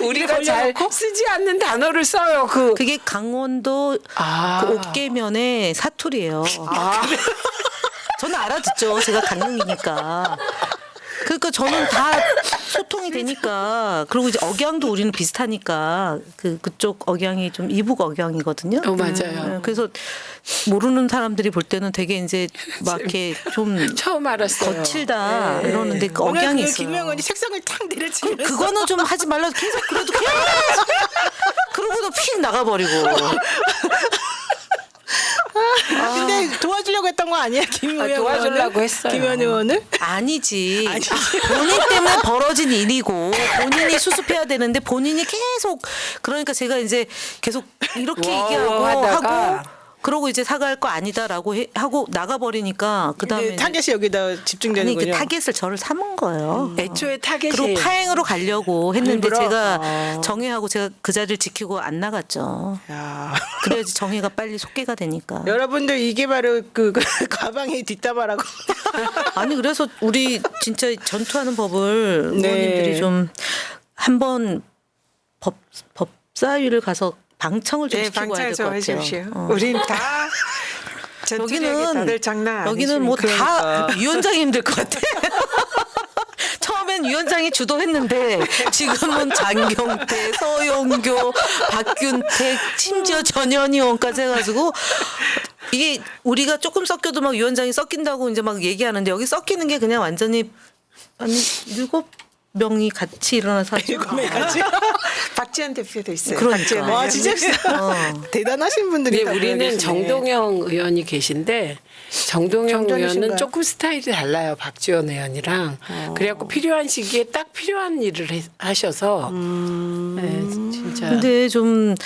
우리가 잘 쓰지 않는 단어를 써요. 그 그게 강원도 그 옥계면의 사투리예요. 저는 알아듣죠. 제가 강릉이니까. 그러니까 저는 다 소통이 되니까. 그리고 이제 억양도 우리는 비슷하니까 그쪽 억양이 좀 이북 억양이거든요. 맞아요. 그래서 모르는 사람들이 볼 때는 되게 이제 막 이렇게 좀 처음 알았어요. 거칠다 이러는데 그 오늘 억양이 그 있어요. 김혜영 의원이 책상을 탁 내려치면서 그거는 좀 하지 말라 계속 그래도 계속 그러고도 픽 나가버리고. 근데 도와주려고 했던 거 아니에요? 김혜영 도와주려고 의원을? 했어요. 김혜영 의원을? 아니지. 본인 때문에 벌어진 일이고 본인이 수습해야 되는데 본인이 계속 그러니까 제가 이제 계속 이렇게 얘기하고 하다가 하고 그러고 이제 사과할 거 아니다라고 하고 나가버리니까 그다음에 근데 타겟이 여기다 아니 그 집중되는군요. 타겟을 저를 삼은 거예요. 애초에 타겟이 그리고 파행으로 가려고 했는데 일부러? 제가 정혜하고 제가 그 자리를 지키고 안 나갔죠. 야. 그래야지 정혜가 빨리 속개가 되니까. 여러분들 이게 바로 그 가방의 뒷담화라고. 아니 그래서 우리 진짜 전투하는 법을 네. 의원님들이 좀 한번 법사위를 가서 방청을 좀 네, 시키고 와야 방창 될 좀 것 같아요. 해주십시오. 우린 다 전투력이 다들 장난 여기는 아니십니까? 뭐 다 위원장이 힘들 것 같아. 처음엔 위원장이 주도했는데 지금은 장경태, 서영교, 박균택, 심지어 전현희 의원까지 해가지고 이게 우리가 조금 섞여도 막 위원장이 섞인다고 이제 막 얘기하는데 여기 섞이는 게 그냥 완전히 한 7명이 같이 일어나서 하죠. 구매까지. 박지원 대표도 있어요. 그러니까. 박지원 와 의원. 진짜 대단하신 분들이. 네, 우리는 정동영 의원이 계신데 정동영 정전이신가요? 의원은 조금 스타일이 달라요. 박지원 의원이랑. 그래갖고 필요한 시기에 딱 필요한 일을 하셔서 네, 진짜. 근데 좀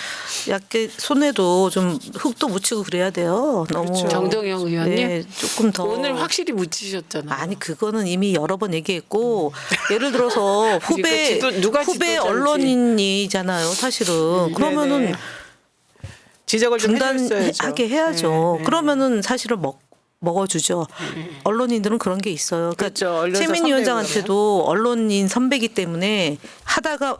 약간 손에도 좀 흙도 묻히고 그래야 돼요. 너무 정동영 의원님 네, 조금 더 오늘 확실히 묻히셨잖아요. 아니 그거는 이미 여러 번 얘기했고 예를 들어서 후배 그러니까 누가 후배 지도자인지. 언론인이잖아요. 사실은 그러면은 네네. 지적을 좀 해줬어야죠. 중단하게 해야죠. 네, 네. 그러면은 사실은 먹어주죠. 언론인들은 그런 게 있어요. 그러니까 그렇죠. 언론사 최민희 선배 위원장한테도 언론인 선배기 때문에 하다가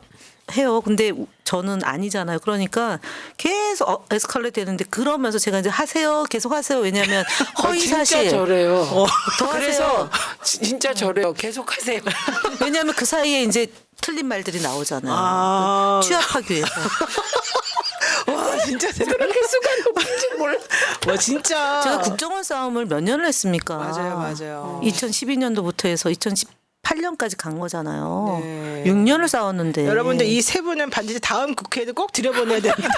해요. 근데 저는 아니잖아요. 그러니까 계속 에스컬레이트 되는데 그러면서 제가 이제 하세요. 계속 하세요. 왜냐하면 허위 진짜 사실 저래요. 더 그래서 하세요. 진짜 저래요. 계속하세요. 왜냐하면 그 사이에 이제 틀린 말들이 나오잖아요. 아. 취합하기 위해서. 와 진짜 그렇게 수가 높은지 몰라. 와 진짜. 제가 국정원 싸움을 몇 년을 했습니까? 맞아요. 2012년도부터 해서 2018년까지 간 거잖아요. 네. 6년을 싸웠는데. 여러분들 이 세 분은 반드시 다음 국회에도 꼭 들여보내야 됩니다.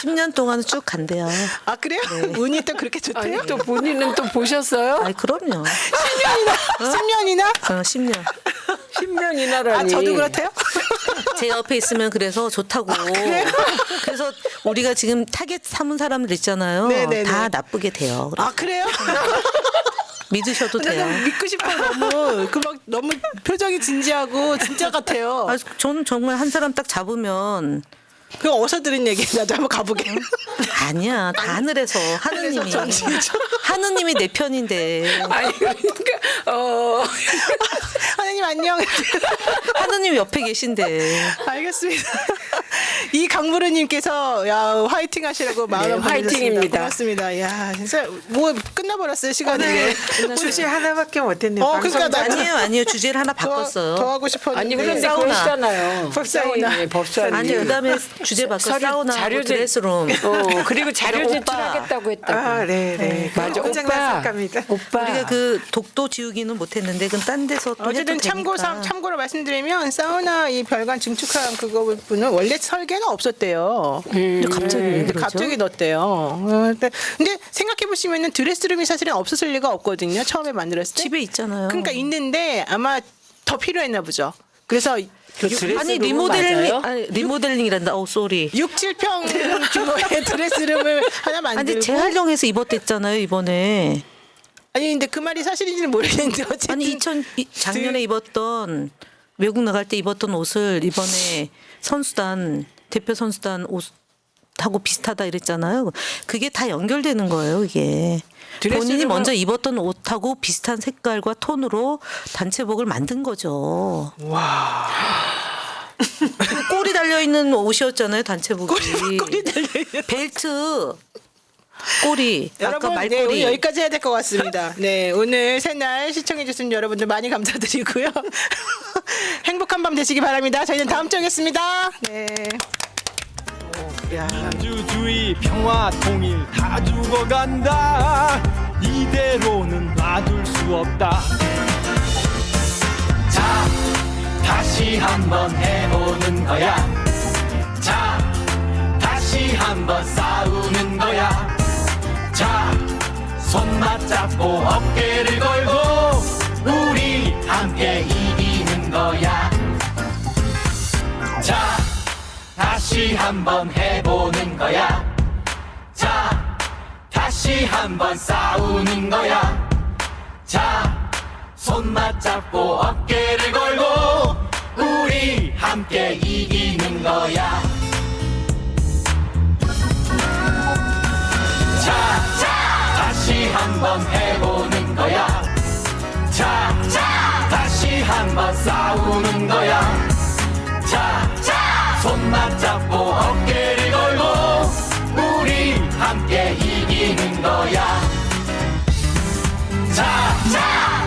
10년 동안은 쭉 간대요. 아 그래요? 운이 또 그렇게 아니 좋대요? 또 본인은 또 보셨어요? 아이 그럼요. 10년이나? 10년. 10년이나라니. 아 저도 그렇대요? 제 옆에 있으면 그래서 좋다고. 그래서 우리가 지금 타겟 삼은 사람들 있잖아요. 네네네. 다 나쁘게 돼요. 아 그래요? 믿으셔도 나 돼요. 너무 믿고 싶어요. 너무 그 막 너무 표정이 진지하고 진짜 같아요. 아, 저는 정말 한 사람 딱 잡으면 그거 어디서 들은 얘기야? 나도 한번 가보게. 아니야. 다 하늘에서 하느님이 하느님이 내 편인데 아니 그러니까 하나님 안녕. 하느님 옆에 계신데 알겠습니다. 이 강무르님께서 야 화이팅 하시라고 마음 네, 화이팅입니다. 고맙습니다. 야 진짜 뭐 끝나버렸어요 시간이. 주제 하나밖에 못했네요. 그러니까 나 아니에요. 주제를 하나 바꿨어요. 더 하고 싶었는데. 아니 그런데 사우나. 그러시잖아요. 법사위나. 네, 법사위. 아니 그다음에 주제 바꿔 서류, 사우나하고 자료제- 드레스룸. 그리고 자료 오빠. 제출하겠다고 했다고. 아, 네. 맞아. 고장났을 겁니다. 오빠. 우리가 그 독도 지우기는 못했는데 그건 딴 데서 또 어쨌든 해도 되니까. 참고로 말씀드리면 사우나 이 별관 증축한 그거 부분은 원래 설계는 없었대요. 근데 갑자기 왜 근데 그러죠? 갑자기 넣었대요. 근데 생각해 보시면은 드레스룸이 사실은 없었을 리가 없거든요. 처음에 만들었을 때. 집에 있잖아요. 그러니까 있는데 아마 더 필요했나 보죠. 그래서 그 드레스룸은 아니 리모델링 맞아요? 아니 리모델링이란다. 쏘리. 6, 7평 규모의 드레스룸을 하나 만들고. 아니 재활용해서 입었댔잖아요 이번에. 아니 근데 그 말이 사실인지는 모르겠는데 어쨌든 아니 작년에 입었던 외국 나갈 때 입었던 옷을 이번에 대표 선수단 옷하고 비슷하다 이랬잖아요. 그게 다 연결되는 거예요, 이게. 본인이 드레스룸은- 먼저 입었던 옷하고 비슷한 색깔과 톤으로 단체복을 만든 거죠. 와. 꼬리 달려 있는 옷이었잖아요, 단체복이. 꼬리 달려있는. 벨트. 꼬리. 아까 여러분, 네, 말꼬리. 오늘 여기까지 해야 될 것 같습니다. 네, 오늘 새날 시청해주신 여러분들 많이 감사드리고요. 행복한 밤 되시기 바랍니다. 저희는 다음 주에 뵙겠습니다. 네. 민주주의 평화 통일 다 죽어간다 이대로는 놔둘 수 없다 자 다시 한번 해보는 거야 자 다시 한번 싸우는 거야 자 손 맞잡고 어깨를 걸고 우리 함께 이기는 거야 자 다시 한번 해보는 거야 자 다시 한번 싸우는 거야 자 손 맞잡고 어깨를 걸고 우리 함께 이기는 거야 자 다시 한번 해보는 거야 자 다시 한번 싸우는 거야 자 손 맞잡고 어깨를 걸고 우리 함께 이기는 거야 자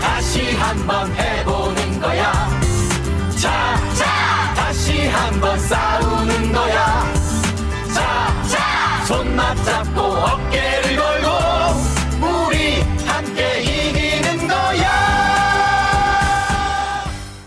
다시 한번 해보는 거야 자 다시 한번 싸우는 거야 자 손 맞잡고